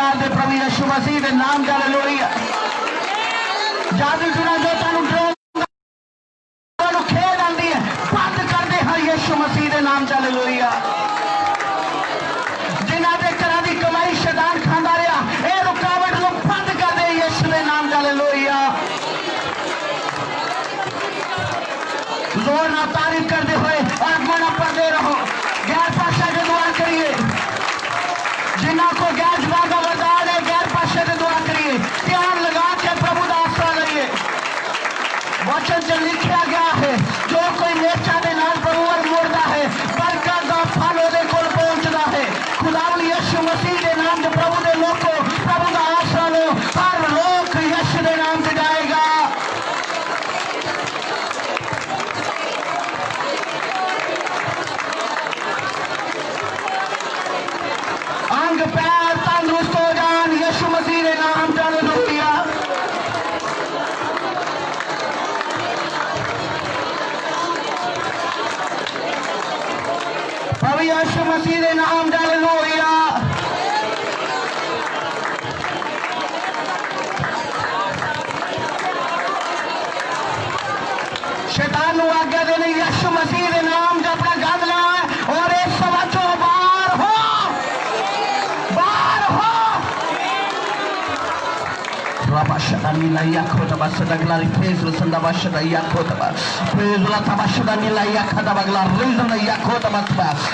कर दे प्रभु यीशु मसीह के नाम च हालेलुया। जादू टूना जो तुहानू खेल आती है बंद कर दे हर यीशु मसीह के नाम च हालेलुया। जिन्हां दे घरां दी कमाई शैतान खांदा रहा ये रुकावट को बंद कर दे यीशु के नाम च हालेलुया। जोर ना तारीफ करते हुए और मना पढ़ते रहो। गैर भाषा की दुआ करिए। जिन्हों को गैर जबान का वरदान है गैर भाषा की दुआ करिए। ध्यान लगा के प्रभु का आसरा करिए। वचन च लिखा गया है जो कोई नेचा के नाल प्रभु और मुड़ता है बरकत का फल ओदे कोल पहुंचता है। खुदावंद यीशु मसीह के नाम से प्रभु के लोगों प्रभु का आसरा लो। हर लोग यीशु के नाम से जाएगा। अंग पैर तंदुरुस्त हो जान यीशु मसीह के नाम च हालेलुया। प्रभु यीशु मसीह के नाम च हालेलुया। शैतान को आज्ञा देने यीशु मसीह के नाम च अपना गंद ला और इस सभा चो बाहर हो।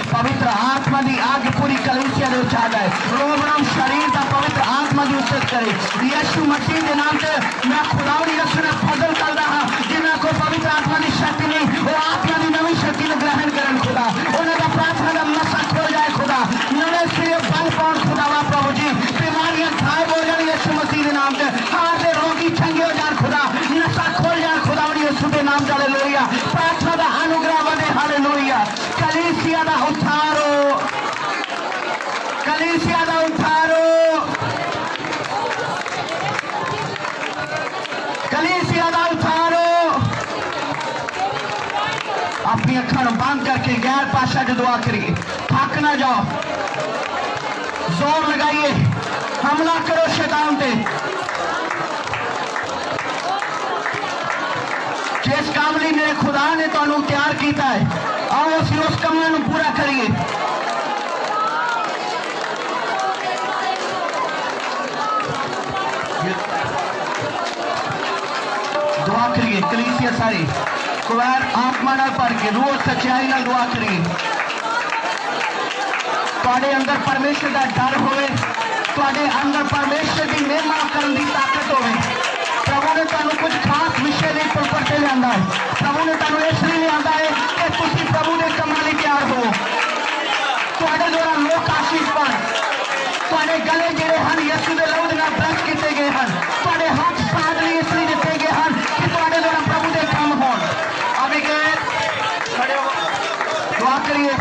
पवित्र आत्मा की आग पूरी कलीसिया में उठा जाए। रोम शरीर का पवित्र आत्मा की उच्चत करे यीशु मसीह के नाम से। मैं खुदावंद यीशु ने फजल कर रहा जिन्हें को पवित्र आत्मा की शक्ति नहीं वो आत्मा की नवी शक्ति को ग्रहण करें खुदा। उन्हें प्रार्थना का नशा खोल जाए खुदा। नवे सिरे बल पाउन खुदावा प्रभु जी। बीमारियां गायब हो जाए यीशु मसीह के नाम से। हार दे रोगी चंगे हो जाए खुदा। नशा खोल जाए खुदावंद यीशु के नाम से हालेलुया। प्रार्थना का अनुग्रह बने हालेलुया। कलीसिया का उद्धारो कलीसिया का उद्धारो कलीसिया का उद्धारो। अपनी अखां बंद करके गैर भाषा की दुआ करिए। थक ना जाओ। जोर लगाइए। हमला करो शैतान पे। जिस काम लिए मेरे खुदा ने तुहानू तैयार किया है आओ असीं उस काम नूं पूरा करिए। दुआ करिए कलीसिया सारी कुवैर आत्मा नाल भर के रूह सच्चाई नाल दुआ करिए। तुहाडे अंदर परमेश्वर का डर होवे। तुहाडे अंदर परमेश्वर की महिमा करने की ताकत होवे। प्रभु ने तुहानू कुछ खास विषय नहीं प्रगट लिया है। प्रभु ने तुहानू इसलिए लिया है कि तुसीं प्रभु के कामां लई तैयार हो। तुहाडे द्वारा लोक आशीष पाण। तुहाडे गले जिहड़े हन यीशु दे लहू दे नाल ब्रश कीते गए हन। तुहाडे हाथ साथ लई इसलिए दिते गए हन कि तुहाडे द्वारा प्रभु के काम होण। अभी के दुआ करिए।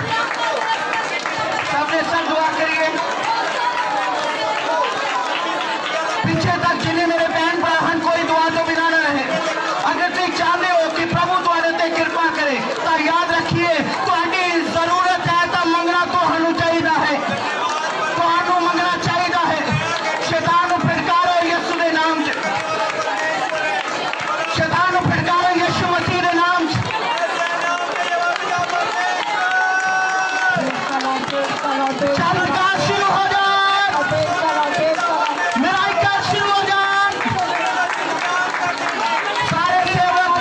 सबने सब दुआ करिए। पीछे तक जिन्हें मेरे बहन भरा हन कोई दुआ तो बिना न रहे। अगर तुम चाहते हो कि प्रभु तुम्हारे ते कृपा करे तो याद रखिए तुम्हारी जरूरत है तो मंगना तो हनु चाहिए है। तो हनु मंगना चाहिए है। शैतान को फिटकारो यीशु के नाम से। शैतान को फिटकारो यीशु मसीह के नाम से। चमत्कार शुरू हो जाए। मिराकल शुरू हो जाए। सारे सेवक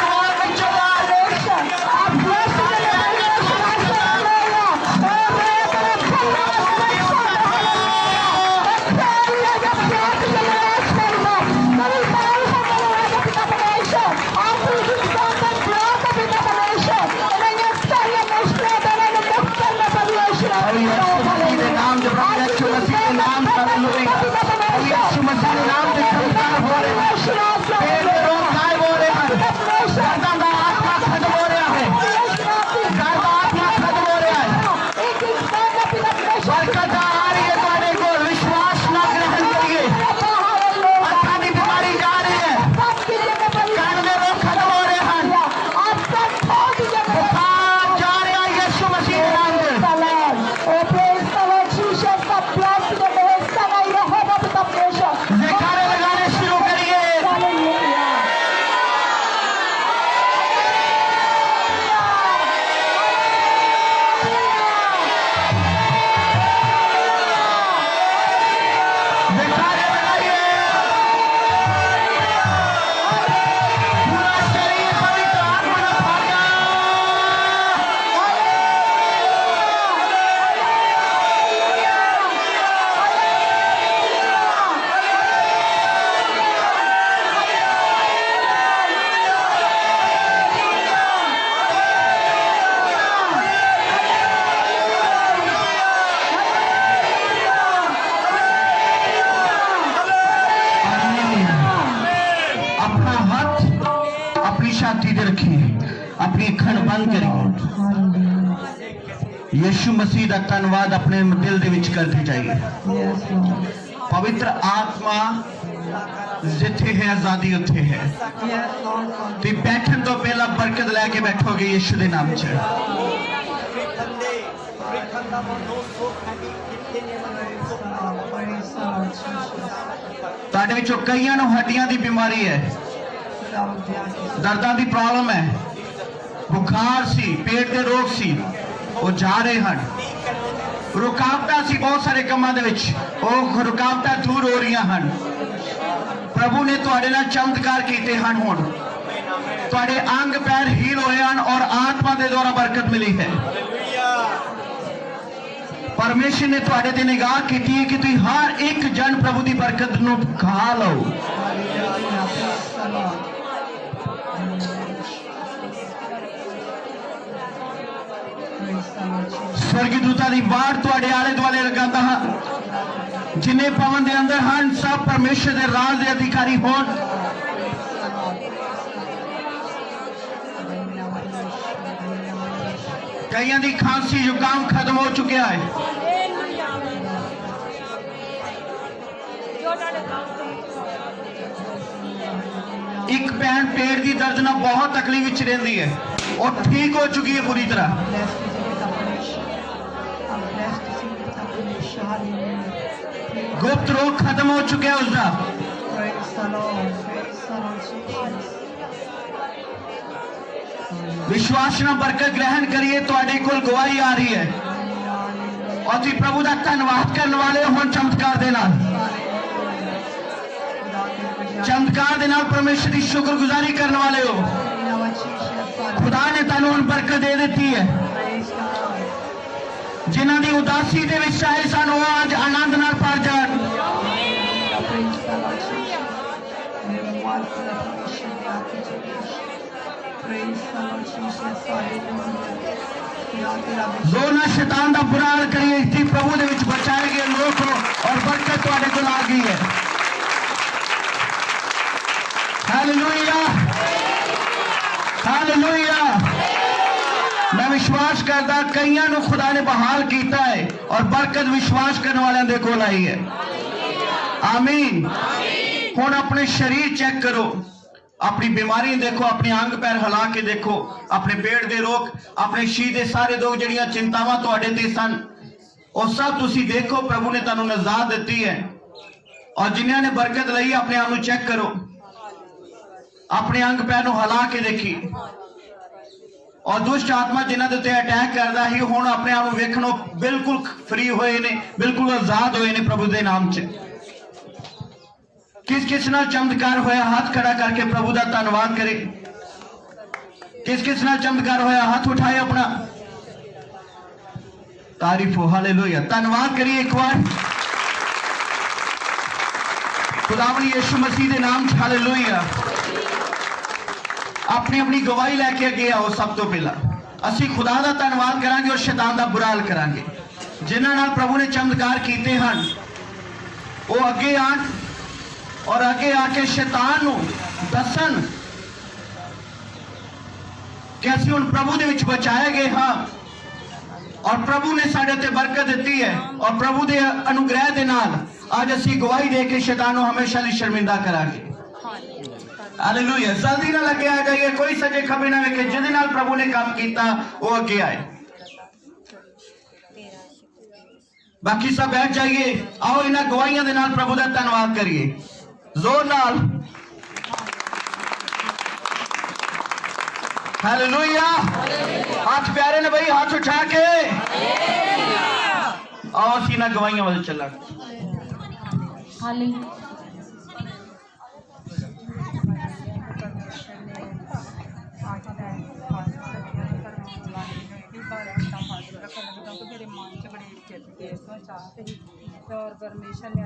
बंद करिए। यीशु मसीह का धन्यवाद अपने दिल दे विच करते जाइए। पवित्र आत्मा जिथे है आजादी उथे है। ते बैठन तो पहला बरकत लैके बैठोगे यीशु के नाम च। तुहाडे विचों कईयां नूं हड्डियां दी बीमारी है, दर्दां दी प्रॉब्लम है, बुखार सी, पेट के रोग सी, वो जा रहे हैं। रुकावट सी बहुत सारे कामां दे विच, वो रुकावट दूर हो रही हैं। प्रभु ने तुहाडे नाल चमत्कार कीते हैं। हुण तुहाडे अंग पैर हील होए हैं और आत्मा के द्वारा बरकत मिली है। परमेश्वर ने तुहाडे ते निगाह की है कि तुसीं हर एक जन प्रभु की बरकत नूं खा लो। स्वर्गदूतां दी वाड़ तुहाडे आले दुआले लगांदा हां। जिन्हें भवन के अंदर हैं सब परमेश्वर के राज के अधिकारी होन। कईयां दी खांसी जुकाम खत्म हो चुका है। एक भैन पेट की दर्द ना बहुत तकलीफ विच रहिंदी है, और ठीक हो चुकी है पूरी तरह। गुप्त रोग खत्म हो चुका है उसका। विश्वास न बरकत ग्रहण करिए। तुहाडे कोल गवाही आ रही है और तुसीं प्रभु का धन्यवाद करने वाले हो। चमत्कार दे नाल, चमत्कार दे नाल परमेश्वर की शुक्रगुजारी करने वाले हो। खुदा ने तुहानूं हुण बरकत दे दी है। जिन्हां दी उदासी दे विच आए सन वो आज आनंद नाल भर जाण। जो ना शैतान का बुरा हाल करिए, इसी प्रभु दे विच बचाए गए लोग हो और बरकत तुहाडे कोल आ गई है। Hallelujah, hallelujah. मैं विश्वास करता कईयां नूं खुदा ने बहाल किया है और बरकत विश्वास करने वालों दे कोल आई है। आमीन। हुण अपने शरीर चेक करो, अपनी बीमारी देखो, अपने अंग पैर हिला के देखो, अपने पेट के रोग, अपने शी के सारे रोग, जड़ियां चिंतावां तुहाडे ते सन, वो सब तुसी देखो। प्रभु ने तुहानूं निजात दी है। और जिन्हां ने बरकत लई अपने आप नूं चेक करो, अपने अंग पैर नूं हिला के देखी। और दुष्ट आत्मा जिन्हां दे उत्ते अटैक करदा ही हुण अपने आप नूं वेखणों बिल्कुल फ्री होए ने, बिल्कुल आजाद होए ने प्रभु दे नाम च। किस किस नाल चमत्कार होया हाथ खड़ा करके प्रभु का धन्यवाद करे। किस किस नाल चमत्कार होया हाथ उठाए अपना तारीफ हो। हालेलुया। धन्यवाद करिए एक बार खुदावंद यीशु मसीह के नाम। हालेलुया। अपनी अपनी गवाही लैके अगे आओ। सब तो पहला असी खुदा का धन्यवाद करांगे और शैतान का बुरा हाल करांगे। जिन्हां नाल प्रभु ने चमत्कार कीते हैं वो अगे आन और आगे आके शैतान नूं दसन कि असीं हुण प्रभु दे विच बचाए गए हाँ और प्रभु ने साडे ते बरकत दी है और प्रभु दे अनुग्रह दे नाल आज असीं गवाही दे के शैतान नूं हमेशा लई शर्मिंदा करांगे। हालेलुया। जल्दी ना लगे आ जाइए, कोई सजे खबे ना वेखे। जिहदे नाल प्रभु ने काम कीता वो अगे आए। बाकी सब बैठ जाइए। आओ इन्हां गवाहियां दे नाल प्रभु दा धन्यवाद करिए जोर नाल। हालेलुया। हाथ प्यारे ने भाई, हाथ उठा के आओ असीं इन्हां गवाहियां वाल चलांगे। और परमेश्वर ने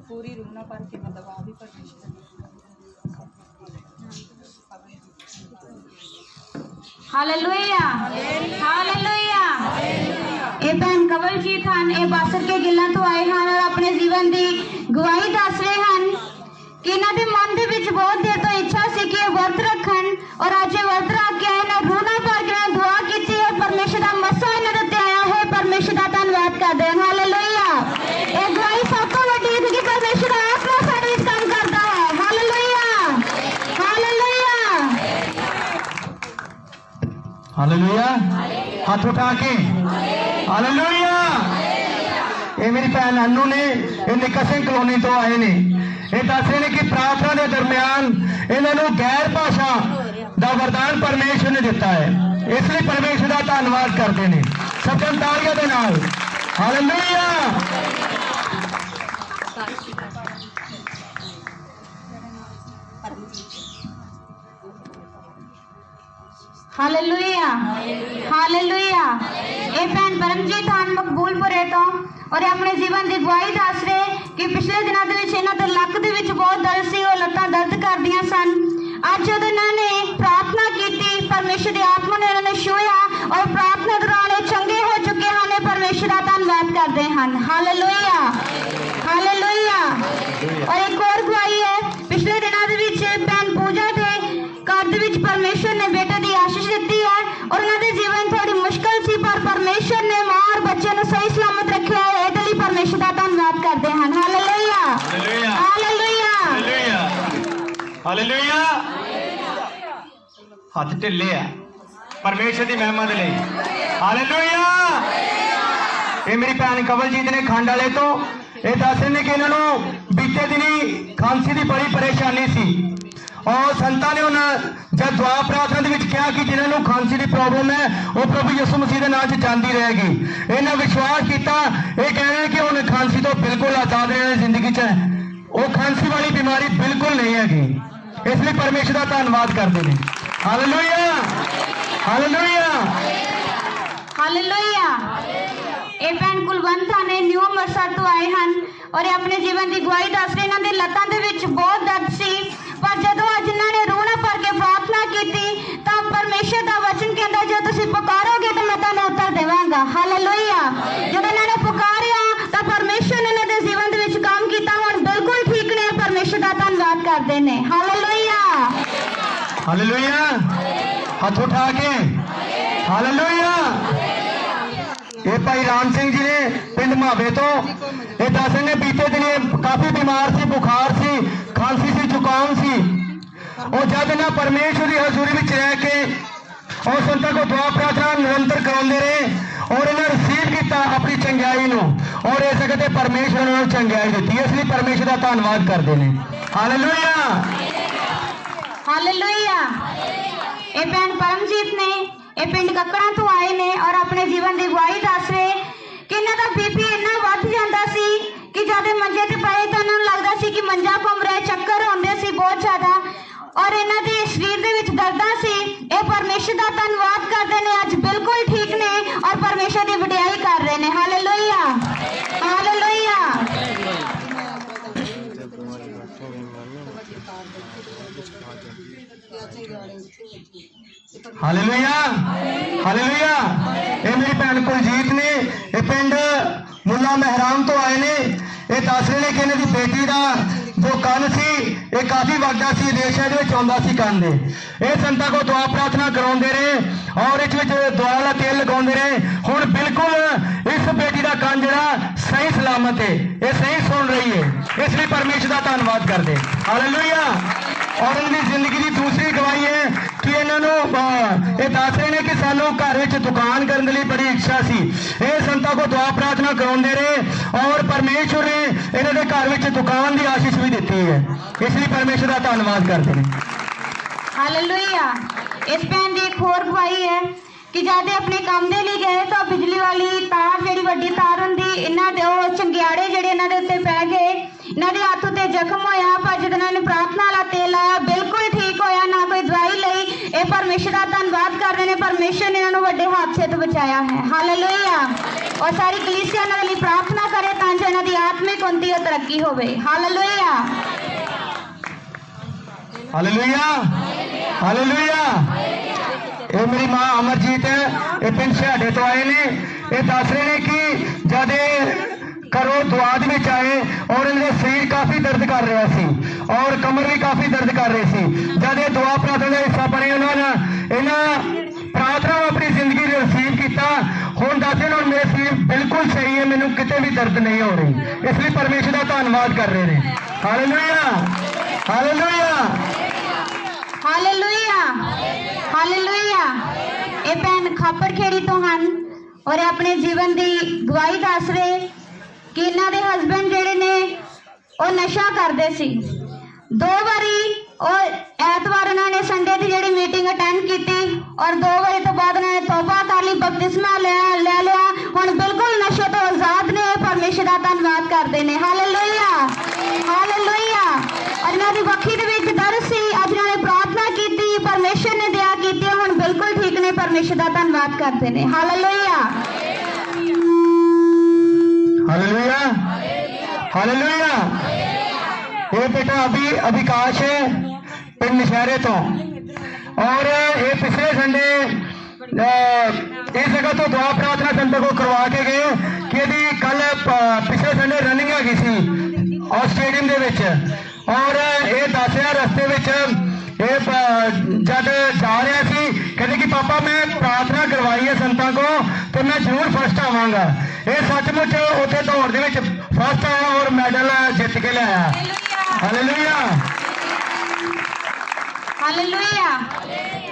पूरी रूह ना भर के मतलब आ भी परमेश्वर। Hallelujah, hallelujah. ये भैन कवलजीत हैं, ये बासर के गिल्लां तो आए हैं और अपने जीवन की गवाही दस रहे हैं कि इन्हां दे मन दे विच बहुत देर तो इच्छा सी कि वर्त रखन और अज वर्त रख के आए हालेलुया, हाथ उठा के हालेलुया। ये मेरी भैन अनु ने निक्का सिंह कलोनी तो आए ने, ये दस रहे ने कि प्रार्थना के दरम्यान इन्होंने गैर भाषा का वरदान परमेश्वर ने दिता है, इसलिए परमेश्वर का धन्यवाद करते हैं सबन तालियों के नाल। हालेलुया। Hallelujah, hallelujah. ये भैन परमजीत ਹਨ ਮਕਬੂਲਪੁਰੇ ਤੋਂ और अपने जीवन की गवाही दस रहे कि पिछले दिनों के लक के बहुत दर्द सी, वो लत्तां दर्द करदियां सन। अज जब इन्होंने प्रार्थना की, परमेश्वर की आत्मा ने उन्होंने छूया और प्रार्थना दौरान चंगे हो चुके हैं। परमेश्वर का धन्यवाद करते हैं। Hallelujah, hallelujah. और एक और गवाही है, पिछले दिनों के भैन पूजा के घर परमेश्वर ने बेटे की आशीष दी है और उन्होंने जीवन थोड़ी मुश्किल सी, पर परमेश्वर ने मां और बच्चे को सही सलामत रखा है। इसलिए परमेश्वर का धन्यवाद करते हैं। Hallelujah, hallelujah, hallelujah. हाथ ढिले आ परमेश्वर की महिमा के लिए। हालेलुया। ये मेरी भैन कवलजीत ने खंड वाले तो ये दस रहे कि इन्होंने बीते दिनी खांसी की बड़ी परेशानी सी और संतां ने उन्हें जब दुआ प्रार्थना के कहा कि जिन्होंने खांसी की प्रॉब्लम है वो प्रभु यीशु मसीह के नाम से जाती रहेगी। इन्हें विश्वास किया, ये कहना कि उन्हें खांसी तो बिल्कुल आजाद रहने जिंदगी च वो खांसी वाली बीमारी बिल्कुल नहीं हैगी, इसलिए परमेश्वर का धन्यवाद करते हैं। Hallelujah, hallelujah, hallelujah. ये भैन कुलवंत ने न्यू अमृतसर तो आए हैं और अपने जीवन की गवाही दस रहे। इन्होंने लत्तां दे विच बहुत दर्द सी, पर जदों अज इन्होंने रूह नाल भर के प्रार्थना की तो परमेश्वर का वचन कहता जो तुसीं पुकारोगे तो मैं तुहानूं उत्तर देवांगा। हालेलुया। जब इन्होंने पुकारिया तो परमेश्वर ने इन्होंने जीवन दे विच काम किया, हुण बिल्कुल ठीक ने। परमेश्वर का धन्यवाद करते हैं। Hallelujah, hallelujah. हाथ उठा के हालेलुया। ये भाई राम सिंह जी ने पिंड मावे तो ये दस ने बीते दिन काफी बीमार सी, बुखार सी, खांसी सी, जुकाम सी, और जब इन्हें परमेश्वर की हजूरी में रह के और संतां को दुआ प्रार्थना निरंतर कराते रहे और इन्हें रिसीव किया अपनी चंगाई नूं और इस सकते परमेश्वर ने चंगाई दी, इसलिए परमेश्वर का धन्यवाद करते हैं। Hallelujah, hallelujah. ये भैन परमजीत ने ये पिंड ककड़ा तो आए ने और अपने जीवन की गवाही दस रहे कि इन्हां दा बीपी इन्ना वध जांदा सी कि जद मंजे ते पए तो इन्हां नूं लगदा सी कि मंजा घुम रहा, चक्कर आउंदे सी बहुत ज्यादा और इन्हां दे शरीर दे विच दर्दां सी। ये परमेश्वर का धन्यवाद करते हैं, अज बिल्कुल ठीक ने और परमेश्वर की वडियाई कर रहे हैं। Hallelujah, hallelujah. Hallelujah, hallelujah. ये मेरी भैन कुलजीत ने ये पिंड मुला महराम तो आए ने, ये दस रहे कि इन्हों की बेटी का जो कन सी ये काफी वादा सी, रेशा आंदा सी कन दे। ये संतां को दुआ प्रार्थना कराते रहे और इस दुआ वाला तेल लगाते रहे। हुण बिल्कुल इस बेटी का कन जिहड़ा सही सलामत है, ये सही सुन रही है, इसलिए परमेश्वर का धन्यवाद करते। हालेलुया। और इनकी जिंदगी की दूसरी गवाही है कि इन्होंने ये दस रहे हैं कि सानू घर में दुकान करने की बड़ी इच्छा सी। ये संतां को दुआ प्रार्थना कराते रहे और परमेश्वर ने इन्होंने घर में दुकान की आशीष भी दी है, इसलिए परमेश्वर का धन्यवाद करते हैं। हालेलुया। इस भैन की एक होर गवाही है कि जब अपने काम के लिए गए तो बिजली वाली तार जी वड्डी तार होंगी इन्हों के चंगियाड़े जोड़े इन्हों के उत्ते पै गए, इन्हों के हथ उत्ते जख्म होया, पर जब इन्होंने प्रार्थना वाला तेल आया बिल्कुल ठीक होया, ना कोई दवाई ली। ये परमेश्वर का धन्यवाद कर रहे हैं, परमेश्वर ने इन्होंने बड़े हादसे तो बचाया है। हालेलुया। और सारी कलीसिया इन्होंने लिए प्रार्थना करे ताकि इन्हों की आत्मिक उन्नति और तरक्की हो। Hallelujah, hallelujah, hallelujah. ये मेरी मां अमरजीत है, ये पिंड सिहाड़े तो आए ने, ये दस रहे हैं कि जब घरों दुआद में आए और इनके शरीर काफी दर्द कर रहा सी और कमर भी काफी दर्द कर रही थी। जब ये दुआ प्रार्थना का हिस्सा बने उन्होंने इन्हें प्रार्थना अपनी जिंदगी में रिसीव किया। हुण दस दिन मेरे शरीर बिल्कुल सही है, मैनू किते भी दर्द नहीं हो रही, इसलिए परमेश्वर का धन्यवाद कर रहे हैं। हालेलुया, हालेलुया, हालेलुया, हालेलुया, ਇਹ ਭੈਣ ਖਾਪੜ ਖੇੜੀ ਤੋਂ ਹਨ ਔਰ ਇਹ ਆਪਣੇ ਜੀਵਨ ਦੀ ਗਵਾਹੀ ਦੱਸ ਰਹੇ ਕਿ ਇਹਨਾਂ ਦੇ ਹਸਬੰਡ ਜਿਹੜੇ ਨੇ ਉਹ ਨਸ਼ਾ ਕਰਦੇ ਸੀ। 2 ਵਾਰੀ और एतवार उन्होंने संडे की जी मीटिंग अटेंड की और 2 वारी तो बाद उन्होंने तौबा कर ली, बपतिस्मा ले लिया, हुण बिल्कुल नशे तो आजाद ने। परमेश्वर का धन्यवाद करते हैं। Hallelujah hallelujah. और इन्हों की वक्खी दे विच दर्द सी, अज इन्होंने प्रार्थना की, परमेश्वर ने दया की, हुण बिल्कुल ठीक ने। परमेश्वर का धन्यवाद करते हैं। Hallelujah hallelujah hallelujah. ये बेटा अभी अभिकाश है पिंड नशहरे तो, और ये पिछले संडे इस जगह तो दुआ प्रार्थना संडे को करवा के गए कि यदि कल पिछले संडे रनिंग हैगी सी और स्टेडियम दे विच, और ये दस रहा रस्ते विच ये जब जा रहा सी कहते कि पापा मैं प्रार्थना करवाई है संतां को तो मैं जरूर फर्स्ट आवांगा। ये सचमुच उत्थे दौड़ दे विच फर्स्ट आया और मैडल जित के लिया। Hallelujah hallelujah.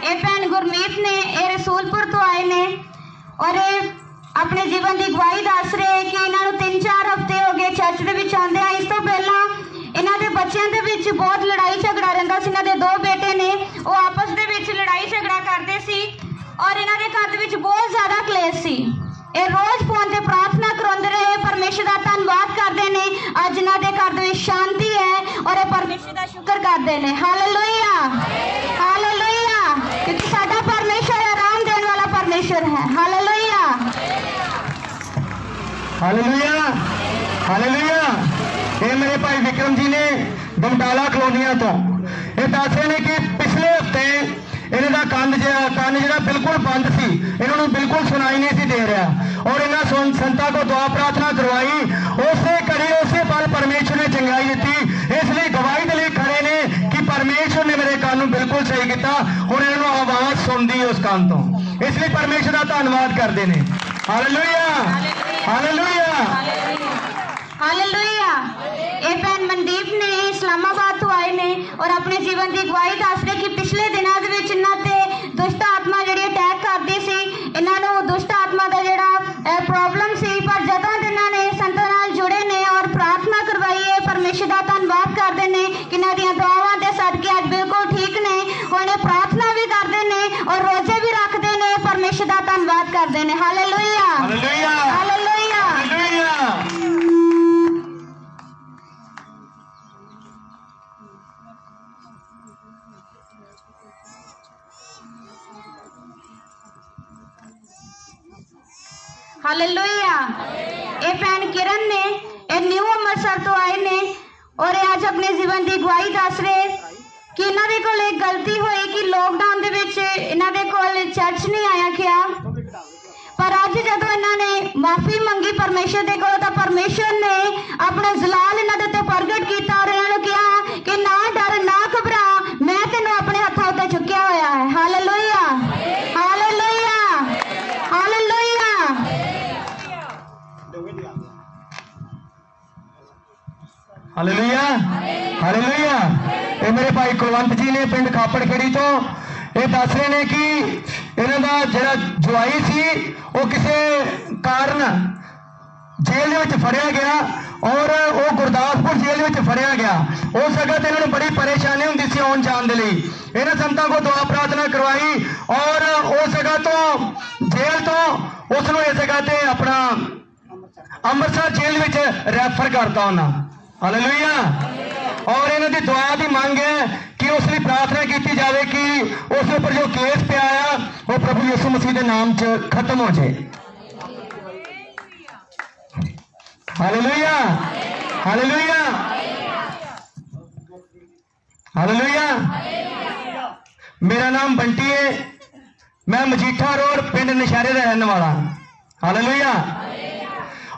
ये भैन गुरमीत ने ये रसूलपुर तो आए ने और ये अपने जीवन की गवाही दस रहे कि इन्होंने 3-4 हफ्ते हो गए चर्च के विच आंदे। इस तो पहला इन्हों के बच्चों के विच बहुत लड़ाई झगड़ा रहिंदा सी। इन्हों के 2 बेटे ने वो आपस दे विच लड़ाई झगड़ा करते सी और इन्हों के घर दे विच बहुत ज्यादा क्लेश सी। ये रोज फोन से प्रार्थना करवाते रहे। परमेश्वर का धन्यवाद करते हैं। अज इन्हों के घर दे विच शांति है और ये परमेश्वर का शुक्र करते हैं। Hallelujah hallelujah. क्योंकि साडा परमेश्वर आराम देने वाला परमेश्वर है। Hallelujah hallelujah hallelujah. ये मेरे भाई विक्रम जी ने बमटाला कलोनिया तो ये दस रहे हैं कि पिछले हफ्ते इन्हों का कंन जो बिल्कुल बंद सी, इन्होंने बिल्कुल सुनाई नहीं सी दे रहा, और इन्होंने संतां को दुआ प्रार्थना करवाई। उसे घड़ी उसे पल परमेश्वर ने चंगाई दी। इसलिए गवाही के लिए खड़े ने कि परमेश्वर ने मेरे कान बिल्कुल सही किया। हुण इन्होंने आवाज सुनती उस कान तो, इसलिए परमेश्वर का धन्यवाद करते हैं। Hallelujah hallelujah hallelujah. ये भैन मनदीप ने इस्लामाबाद तो आए ने और अपने जीवन की गवाही दस रहे कि पिछले दिनों के विच इन्हां ते दुष्ट आत्मा जिहड़ी अटैक करदी सी, इन्हां नूं दुष्ट आत्मा दा जिहड़ा प्रॉब्लम सी, पर जदों इन्हां ने संतां नाल जुड़े ने और प्रार्थना करवाई है, परमेश्वर का धन्यवाद करते हैं कि इन्हां दीआं दुआवां दे सदके अज बिल्कुल ठीक ने। हुण प्रार्थना भी करते हैं और रोजे भी रखते हैं। परमेश्वर का धन्यवाद करते हैं। Hallelujah hallelujah hallelujah hallelujah. Hallelujah. ये भैन किरण ने ये न्यू अमृतसर तो आए ने और ये आज अपने जीवन की गवाही दस रहे कि इन्हां दे कोल एक गलती हुई कि लॉकडाउन दे विच इन्हां दे कोल चर्च नहीं आया गया, पर अज जदों इन्हां ने माफी मंगी परमेश्वर दे कोल, तां परमेश्वर ने अपना जलाल इन्हां दे उत्ते प्रगट किया और इन्हां नूं कहा कि ना डर ना घबरा, मैं तैनूं अपने हत्थां उत्ते चुक्या होया है। Hallelujah hallelujah hallelujah hallelujah hallelujah. ये मेरे भाई कुलवंत जी ने पिंड खापड़ खेड़ी तो ये दस रहे हैं कि इन्हों का जो जवाई सी वो किसी कारण जेल में फड़िया गया और वो गुरदासपुर जेल में फड़िया गया। उस जगह तो इन्होंने बड़ी परेशानी होंगी सी आने जाने के लिए। इन्होंने संतां को दुआ प्रार्थना करवाई और उस जगह तो जेल तो उसनों इस जगह से अपना अमृतसर जेल में रैफर करता उन्होंने। हालेलुया। और इन्हों की दुआ की मांग है कि उसकी प्रार्थना की जाए कि उस ऊपर जो केस पे आया वो प्रभु यीशु मसीह के नाम च खत्म हो जाए। Hallelujah hallelujah hallelujah. मेरा नाम बंटी है, मैं मजीठा रोड पिंड नशहरे का रहने वाला। हालेलुया।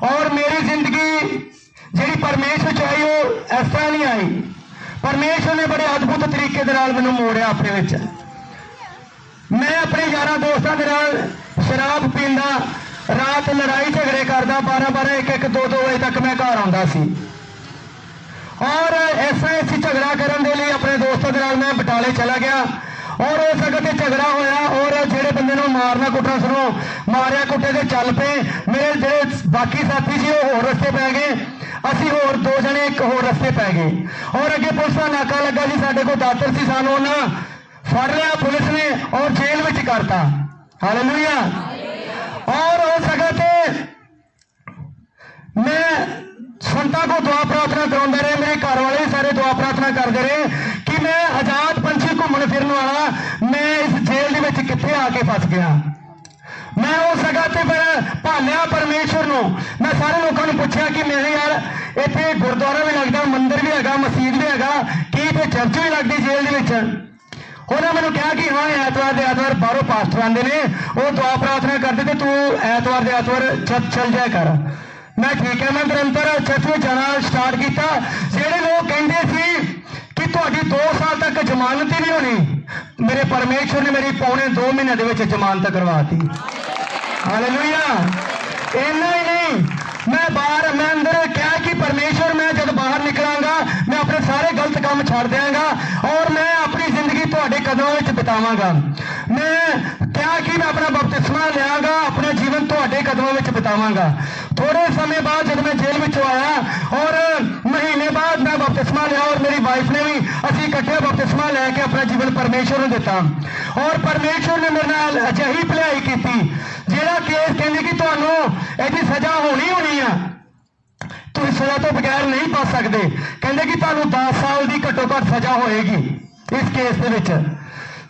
और मेरी जिंदगी जी परमेश्वर चाही वो इस तरह नहीं आई। परमेश्वर ने बड़े अद्भुत तरीके मैं मोड़िया अपने विच। मैं अपने यारा दोस्तों के नाल शराब पींदा, रात लड़ाई झगड़े करदा, 12-12 1-1 2-2 बजे तक मैं घर आउंदा सी। और ऐसा झगड़ा करने के लिए अपने दोस्तों के नाल मैं बटाले चला गया और हो सकते झगड़ा होया और जेड़े बंदे नूं मारना कुटना सुनो मारिया कुटे ते चल पे मेरे जेड़े बाकी साथी सी वो होर रस्ते पै गए असी होर दो जने एक होर रस्ते पै गए और अगे पुलिस का नाका लगा जी साडे कोल दातर सी सानू उन्हां फड़ लिया पुलिस ने और जेल विच करता हालेलुया और हो सकते मैं संतां को दुआ प्रार्थना कराउंदा रहा मेरे घर वाले भी सारे दुआ प्रार्थना करते रहे कि मैं आजाद पंछी घूमन फिरन वाला मैं इस जेल दे विच कित्थे आके फस गया मैं उस जगह ते भालिया परमेश्वर नूं मैं सारे लोगों ने पूछा कि मेरे यार इत्थे गुरुद्वारा भी लगता मंदिर भी हैगा मसीत भी हैगा कि इत्थे चर्च भी लगती जेल दे विच उन्होंने मैंने कहा कि हाँ ऐतवार के ऐतवार बाहरों पास्टर आते हैं वो दुआ प्रार्थना करते थे तू ऐतवार के ऐतवार चर्च चल जाया कर मैं ठीक है मैं निरंतर चर्च में जाना स्टार्ट किया जेडे लोग कहते सी कि तुहाडी 2 साल तक जमानत ही नहीं होनी मेरे परमेश्वर ने मेरी पौने 2 महीने के विच जमानत करवाती हालेलुया इन्ना ही नहीं मैं अंदर क्या कि परमेश्वर मैं जब बाहर निकलांगा मैं अपने सारे गलत काम छड़ देंगा और मैं अपनी जिंदगी तुहाडे कदमों में बितावांगा मैं क्या कि मैं अपना बपतिस्मा लियांगा अपना जीवन तुहाडे कदमों में बितावांगा थोड़े समय बाद जब मैं जेल में आया और महीने बाद मैं बपतिस्मा लिया और मेरी वाइफ ने भी असी इकट्ठे बपतिस्मा लैके अपना जीवन परमेश्वर को दिता और परमेश्वर ने मेरे नाल अजिही भलाई की जेड़ा केस कहने कि तुहानू इहदी सजा होनी होनी है तुम सजा तो बगैर नहीं पा सकते कहते कि तुहानू 10 साल की घट्टो घट्ट सजा होएगी इस केस दे विच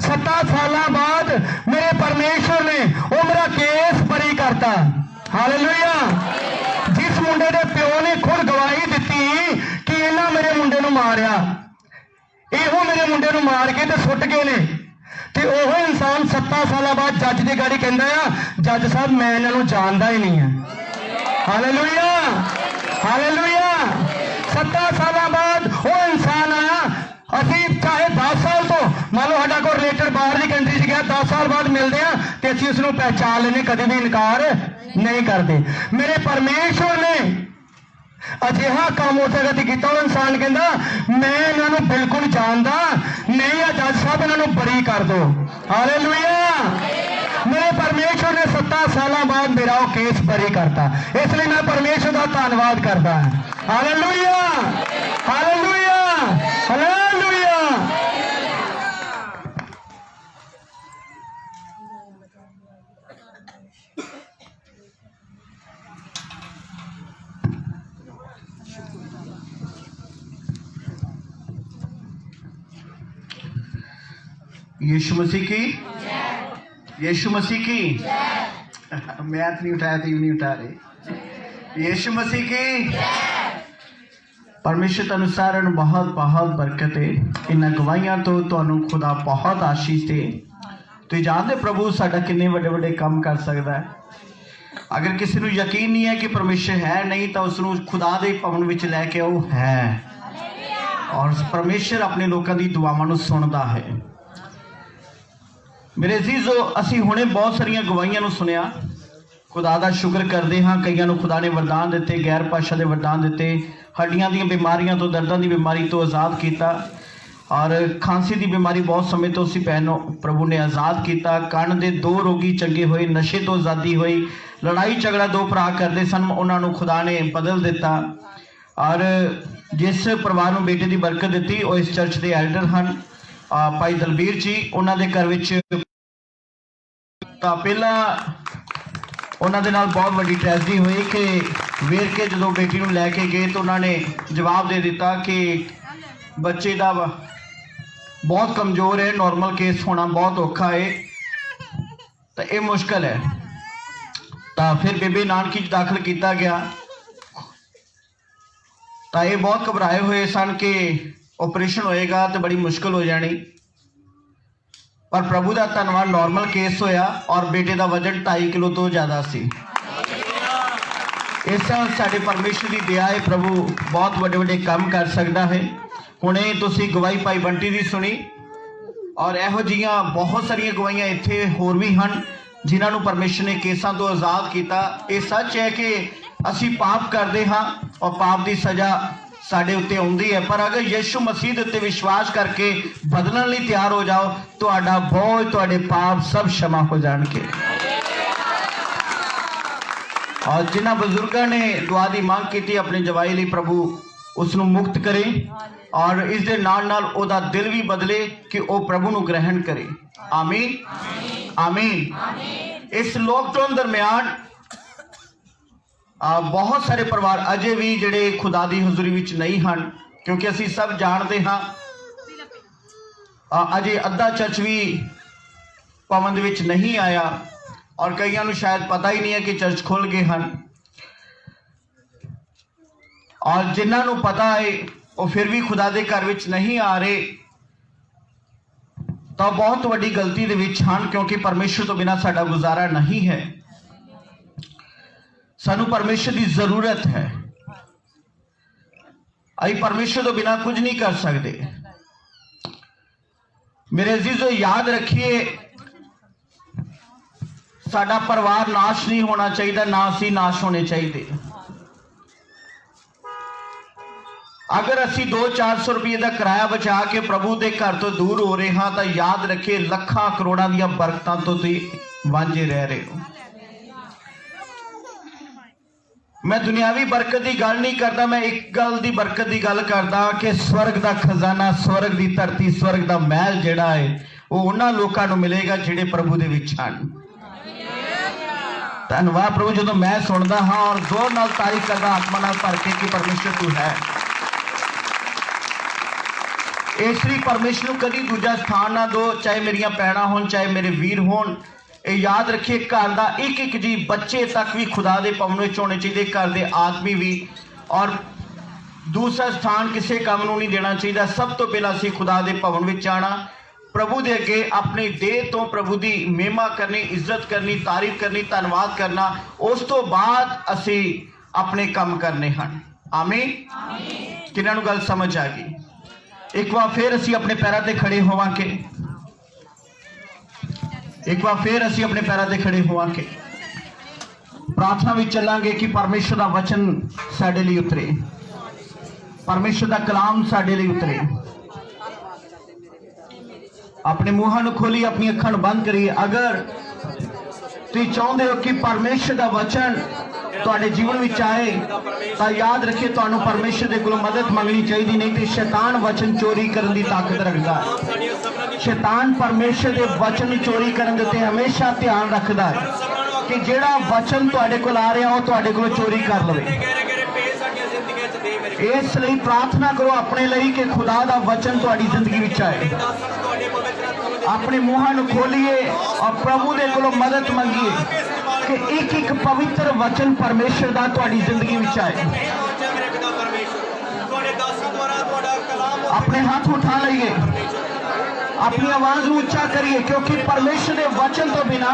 7 साल बाद मेरे परमेश्वर ने वो मेरा केस बरी करता हालेलुया जिस मुंडे दे प्यो ने खुद गवाही दी कि इन्हां मेरे मुंडे नूं मारिया इहो मेरे मुंडे नूं मार के ते सुट गए ने ते ओह इंसान 7 साल बाद जज की गाड़ी कहता है जज साहब मैं इन्हां नूं जानदा ही नहीं है हालेलुया हालेलुया 7 साल बाद वो इंसान आया असी चाहे 10 साल तो मान लो साडा कोई रिलेटेड बाहर की कंट्री से गया 10 साल बाद मिलते हैं तो असी उसनूं पहचान लेने कभी भी इनकार नहीं करते मेरे परमेश्वर ने अजिहा काम हो सकता किया इंसान कहता मैं इन्हों बिल्कुल जानता नहीं है जज साहब इन्हों बरी कर दो हालेलुया मेरे परमेश्वर ने 7 साल बाद मेरा वो केस बरी करता इसलिए मैं परमेश्वर का धन्यवाद करता हालेलुया हालेलुया हालेलुया यीशु मसीह की यीशु मसीह की मैथ नहीं उठाया तो नहीं उठा रहे यीशु मसीह की परमेश्वर अनुसार बहुत बहुत बरकत है इन गवाहियां तो तुहानू खुदा बहुत आशीष दे तो जानते प्रभु साडा किन्ने बड़े बड़े काम कर सकता है अगर किसी को यकीन नहीं है कि परमेश्वर है नहीं तो उसनू खुदा दे भवन विच लैके आओ है और परमेश्वर अपने लोगों की दुआवां नू सुनता है मेरे अजीजो असी हुणे बहुत सारिया गवाहियां सुनिया खुदा का शुक्र करते हाँ कईयां नूं खुदा ने वरदान दिते गैर भाषा के वरदान दिते हड्डियां दी बीमारियां तो दर्दां की बीमारी तो आज़ाद किया और खांसी की बीमारी बहुत समय तो उसी भैन प्रभु ने आज़ाद किया कण के 2 रोगी चंगे हुए नशे तो आज़ादी हुई लड़ाई झगड़ा 2 भरा करते सन उन्होंने खुदा ने बदल दिता और जिस परिवार में बेटे की बरकत दी वो इस चर्च के एल्डर हैं भाई दलबीर जी उन्होंने घर विच पहला उन्होंने बहुत बड़ी ट्रैजेडी हुई कि वेरके जो बेटी को लैके गए तो उन्होंने जवाब दे दिता कि बच्चे का बहुत कमज़ोर है नॉर्मल केस होना बहुत औखा है तो ये मुश्किल है तो फिर बेबे नानकी दाखिल किया गया तो ये बहुत घबराए हुए सन कि ऑपरेशन होएगा तो बड़ी मुश्किल हो जानी पर प्रभु का धन्यवाद नॉर्मल केस होया और बेटे का वजन 2.5 किलो तो ज़्यादा सी इस साडे परमेश्वर की दया है प्रभु बहुत बड़े बड़े काम कर सकता है हुणे तुसी गवाही भाई बंटी की सुनी और यहो जिहियां बहुत सारिया गवाहियां इत्थे होर भी हैं जिन्होंने परमेश्वर ने केसां तो आज़ाद किया। ये सच है कि असी पाप करते हाँ और पाप की सज़ा साडे उत्ते आउंदी है, पर अगर यीशु मसीह दे उत्ते विश्वास करके बदलण लई तैयार हो जाओ, तुहाडा बोझ, तुहाडे पाप सब क्षमा हो जाणगे। और जिन्हां बजुर्गों ने दुआ की मांग की अपने जवाई लई, प्रभु उसनूं मुक्त करे और इस दे नाल नाल ओदा दिल भी बदले कि वो प्रभु नूं ग्रहण करे। आमीन आमीन। इस लॉकडाउन दरमियान बहुत सारे परिवार अजे भी जिहड़े खुदा दी हज़ूरी विच नहीं हैं, क्योंकि असीं सब जानते हाँ अजे अद्धा चर्च भी भवन दे विच नहीं आया और कईयां नूं शायद पता ही नहीं है कि चर्च खुल गए हैं, और जिन्हां नूं पता है वो फिर भी खुदा दे घर विच नहीं आ रहे, तो बहुत वड्डी गलती दे विच हन, क्योंकि परमेश्वर तो बिना साडा गुजारा नहीं है। सानू परमेश्वर की जरूरत है, अभी परमेश्वर तो बिना कुछ नहीं कर सकते। मेरे अजीजों, याद रखिए साडा परिवार नाश नहीं होना चाहिए, ना असी नाश होने चाहिए। अगर असी 200-400 रुपये का किराया बचा के प्रभु के घर तो दूर हो रहे हाँ, तो याद रखिए लखां करोड़ों दी बरकतां तो तुसीं वांझे रह रहे हो। मैं दुनियावी बरकत की गल नहीं करता, मैं एक गल की बरकत की गल करदा कि स्वर्ग का खजाना, स्वर्ग की धरती, स्वर्ग का महल जिहड़ा है वो उन्हां लोकां नूं मिलेगा जिहड़े प्रभु दे विच हन। धन्नवाद प्रभु, जो मैं सुनता हाँ और जोर नाल तारीफ करदा आत्मा नाल भर के कि परमेश्वर तू है। इसलिए परमेश्वर नूं कदी दूजा स्थान ना दो, चाहे मेरिया भैणां होण, चाहे मेरे वीर होण। याद रखिए घर का एक एक जी, बच्चे तक भी खुदा दे भवन विच होने चाहिए, घर के आदमी भी, और दूसरा स्थान किसी काम नूं नहीं देना चाहिए। सब तो पहला असीं खुदा दे भवन विच आना, प्रभु दे अगे अपने देह तो प्रभु की महिमा करनी, इज्जत करनी, तारीफ करनी, धन्नवाद करना, उस तो बाद असीं अपने काम करने हैं। आमीन। किन्हां नूं गल समझ आ गई? एक बार फिर असीं अपने पैरों ते खड़े होवांगे, एक बार फिर असी अपने पैरों ते खड़े होवांगे, प्रार्थना भी चलांगे कि परमेश्वर का वचन साडे लई उतरे, परमेश्वर का कलाम साडे लई उतरे। अपने मुंहां नूं खोलिए, अपनी अखां नूं बंद करिए। अगर तुसीं चाहुंदे हो कि परमेश्वर का वचन तुहाडे जीवन विच आए, तो याद रखिए तुहानूं परमेश्वर दे कोलों मदद मंगनी चाहिए, नहीं तो शैतान वचन चोरी करने की ताकत रखता है। शैतान परमेश्वर के वचन चोरी करने ते हमेशा ध्यान रखता है कि जिहड़ा वचन तुहाडे कोल आ रहा वो तुहाडे कोलों चोरी कर लवे। इसलिए प्रार्थना करो अपने लिए कि खुदा का वचन तुहाडी जिंदगी विच आए। अपने मुंहां नूं खोलिए और प्रभु दे कोलों मदद मंगिए कि एक एक पवित्र वचन परमेश्वर का तुहाडी जिंदगी विच आए। अपने हाथ उठा लाइए, अपनी आवाज ऊंचा करिए, क्योंकि परमेश्वर के वचन तो बिना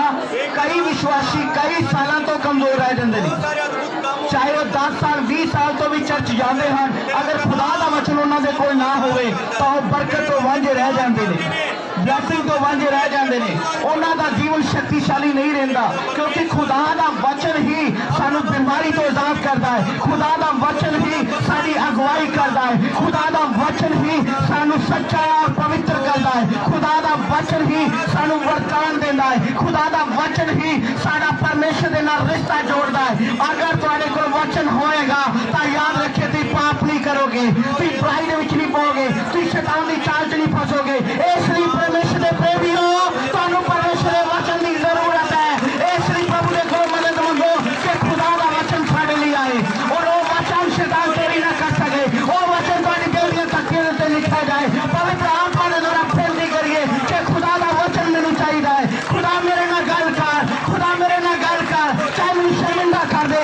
कई विश्वासी कई सालों तो कमजोर रह जाते हैं, चाहे वो 10 साल 20 साल तो भी चर्च जाते हैं। अगर खुदा का वचन उन्होंने कोल ना होवे तो बरकत तो वांझे रह जाते हैं, ब्लैसिंग तो वांझे रह जाते हैं, उन्होंने जीवन शक्तिशाली नहीं रहता, क्योंकि खुदा का वचन ही सानू बीमारी तो आजाद करता है, खुदा का वचन ही साड़ी अगुवाई करता है, खुदा का वचन ही सानू सच्चा और पवित्र करता है, खुदा का वचन ही सानू वरदान देता है, खुदा का वचन ही साडा परमेश्वर के नाल रिश्ता जोड़ता है। अगर तुहाडे कोल वचन होएगा तो याद रखिए तुसीं पाप नहीं करोगे, तुसीं बुराई दे विच नहीं पाओगे, तुसीं शैतान दी चाल च नहीं फसोगे। इसलिए परमेश्वर दे प्रेमियो, तुहानू परमेश्वर दे वचन की जरूरत है। इसलिए प्रभु दे कोल मदद मंगो कि खुदा का वचन साडे लिए आए और वो वचन शैतान चोरी ना कर सके, वो वचन तुहाडी दिल दी तकियां ते लिखा जाए। पवित्र आत्मा दे द्वारा बेनती करिए कि खुदा का वचन मैनू चाहिए है, खुदा मेरे नाल गल कर, खुदा मेरे नाल गल कर, चाहे मैनू शर्मिंदा कर दे,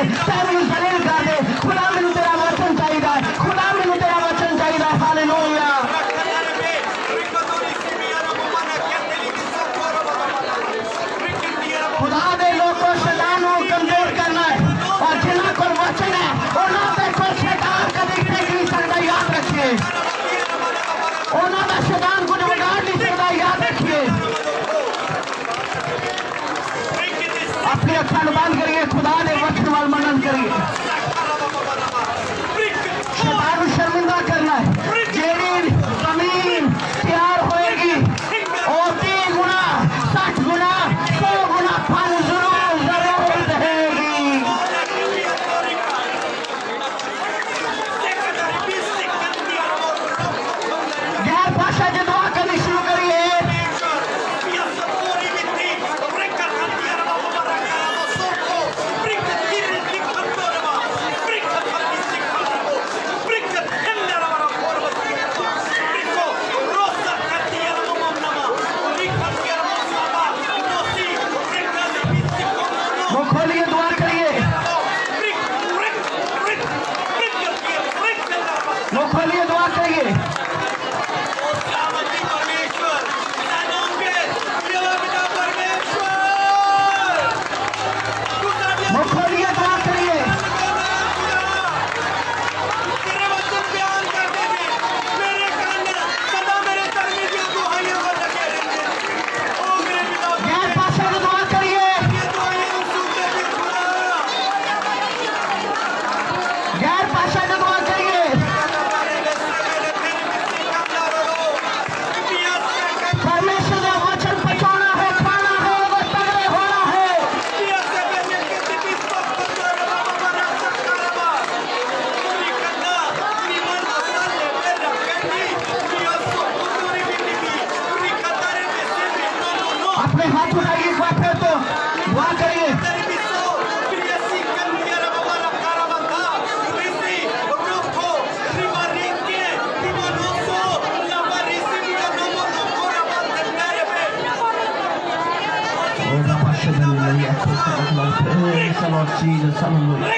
you, Lord Jesus. Hallelujah.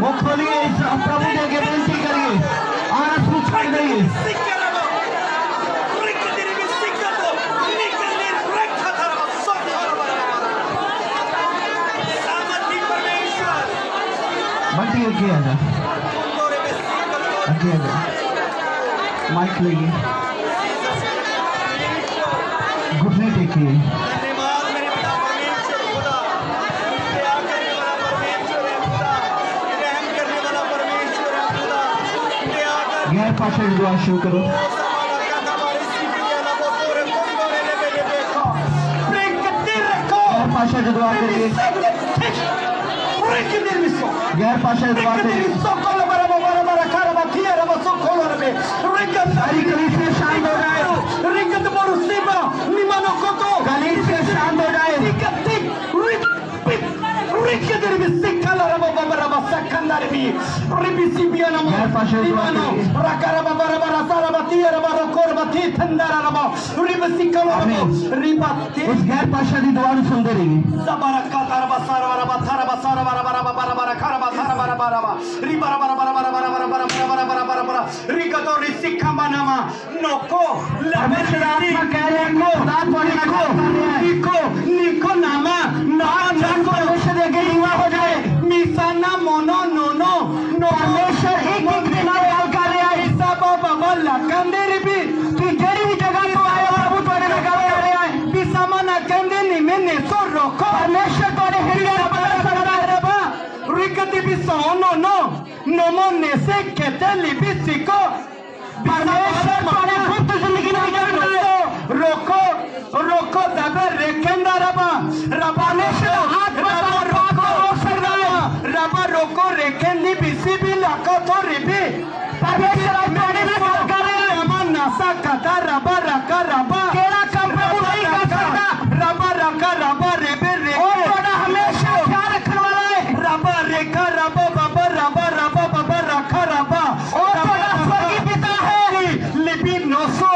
वो खोलिए, प्रभु जी के बेनती करिए, आंसू छाड़ देइए। बंटी आगे आ जा, आगे आ जा, माइक लेइए, घुटने टेकिए। गैर पाशा दुआ शुरू करो। गैर पाशा दुआ करिए, गैर पाशा दुआ करिए। सारी कलीसिया शांत हो जाए, कलीसिया शांत हो जाए। उस गैर पाशा की दुआ सुनते रहिए। हो जाए मिसाना मोनो नो परमेश्वर एक दिन कर रहा है। बाबा लकंदे भी तू जेड़ी भी जगह तो आए प्रभु तोरे लगा कर रहा है। बिसामा ना कंदे नि मैंने सो रोको परमेश्वर तोरे हृदय बदल सकता है। रबा रिकति भी सोनो नमो ने से कहते लिपि सिको परमेश्वर तोरे खुद जिंदगी में रोको दबे रेखेंदा रबा परमेश्वर हाथ रबा रोको रेखेंदी बिसी भी लाका तो रिबी परमेश्वर तोड़े ना करे रबा नासा कथा रबा केड़ा काम प्रभु नहीं कर सकता। रबा रेबे ओ तोड़ा हमेशा ख्याल रखने वाला है। रबा रेखा रबा बाबा रखा रबा ओ तोड़ा स्वर्गीय पिता है। लिपि 900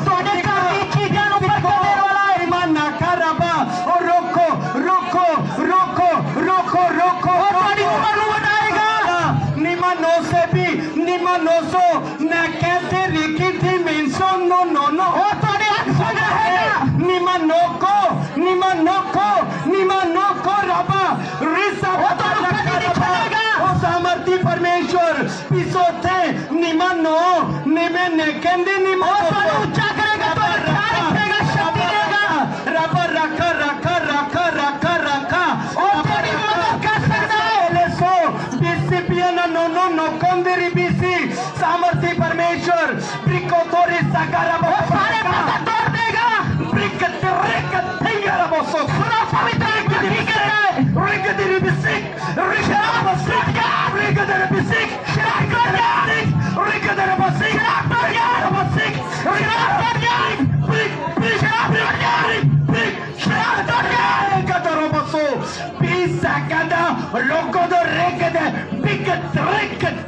तोड़े का चीजें ऊपर करने वाला है। ईमान ना कर रबा और रोको निमा 900 न कहते रिकी थी मिनसो नो ओ तोड़े अक्सर है निमा नोको रबा रिसा ओ सामर्थी परमेश्वर पिसोते निमा नो निमे ने कहते निमा ऊंचा करेगा तो रखेगा शक्ति देगा। रबा रखा ओ तोड़ी मदद कर सकता है। लेसो बिसिपियाना नो कंदेरी बिसी सामर्थी परमेश्वर ब्रिको तोरी सगारा वो सारे पत्थर तोड़ देगा। ब्रिकत थिंगरा बोसो सुनो पवित्र ठीक है। रिकदरी बिसिक रिशराब बिसिक रिकदरी बिसिक रिकदरी बिसिक लोगों दो रेकदे बिकत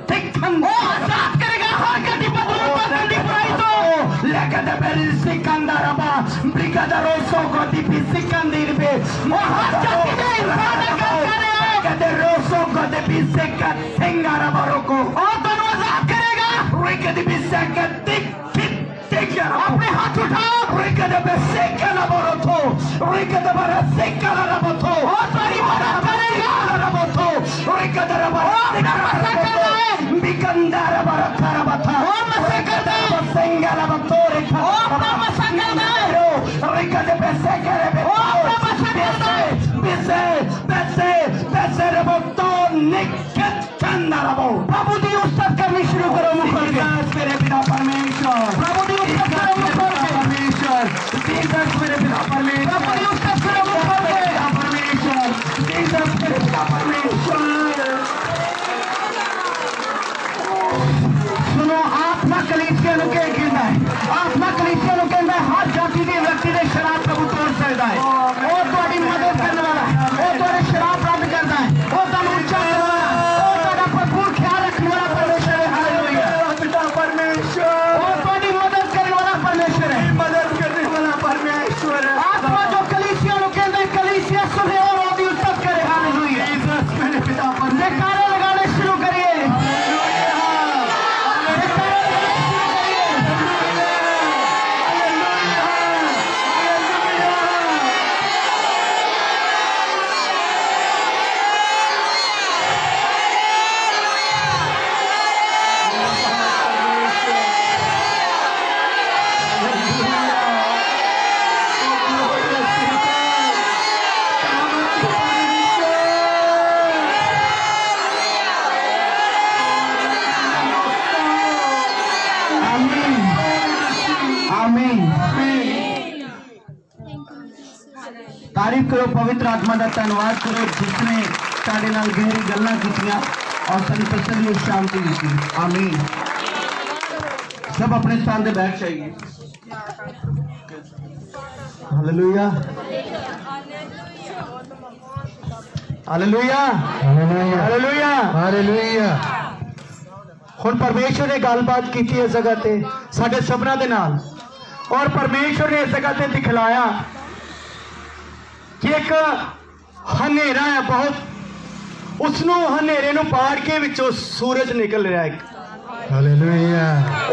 थिकन ओ आजाद करेगा हर गति बदलने तो लेकदे बेरिसिकंदरबा ब्रिगेडरोसो गति बिसिकंदिर बे हर गति दे इंसान का करे लेकदे रोसो गति बिसिकत थिंगरबा रोको ओ दोनों आजाद करेगा। रेकदे बिसिकत थिक अपने हाथ उठाओ। रेकदे बिसिकला बरोतो रेकदे बरसिकला रबतो ओ बड़ी बड़ा करेगा रबतो रेकदे बरसिकला बिकंदर बरथरा बथा ओ मसकदा बसेंगला बतोरे ओ मसकदा रेकदे बिसिकले बे ओ मसकदा बिसे रबतो निकट चंदरबो प्रभु दी उस्ताद करनी शुरू करो मुखर के मेरे पिता परमेश्वर प्रभु दी उस्ताद करो मुखर के परमेश्वर जीसस मेरे पिता परमेश्वर प्रभु दी उस्ताद करो मुखर के परमेश्वर जीसस मेरे पिता परमेश्वर। सुनो आत्मा कलीसिया नु के कहंदा है आत्मा कलीसिया नु कहंदा है हर जाति दे व्यक्ति दे शराब प्रभु तोड़ सकदा है। ओ तोड़ी मदद करने वाला है। ओ तोड़े शराब बंद करदा है। ओ तनु ऊंचा करने वाला। ओ तोड़ा भरपूर ख्याल रखने वाला परमेश्वर है। हालेलुया पिता परमेश्वर तारीफ करो पवित्र आत्मा का धन्यवाद करो जिसने साढ़े नाल गहरी गल्लां कीतियां और सानू तसल्ली और शांति दी। आमीन। सब अपने स्थान पे बैठ जाइए। Hallelujah hallelujah hallelujah hallelujah. हुण परमेश्वर ने गलबात की इस जगह ते साडे सबना दे नाल और परमेश्वर ने इस जगह ते दिखलाया कि एक हनेरा है बहुत उसनू हनेरे नू पाड़ के विचों सूरज निकल रहा है। हालेलुया।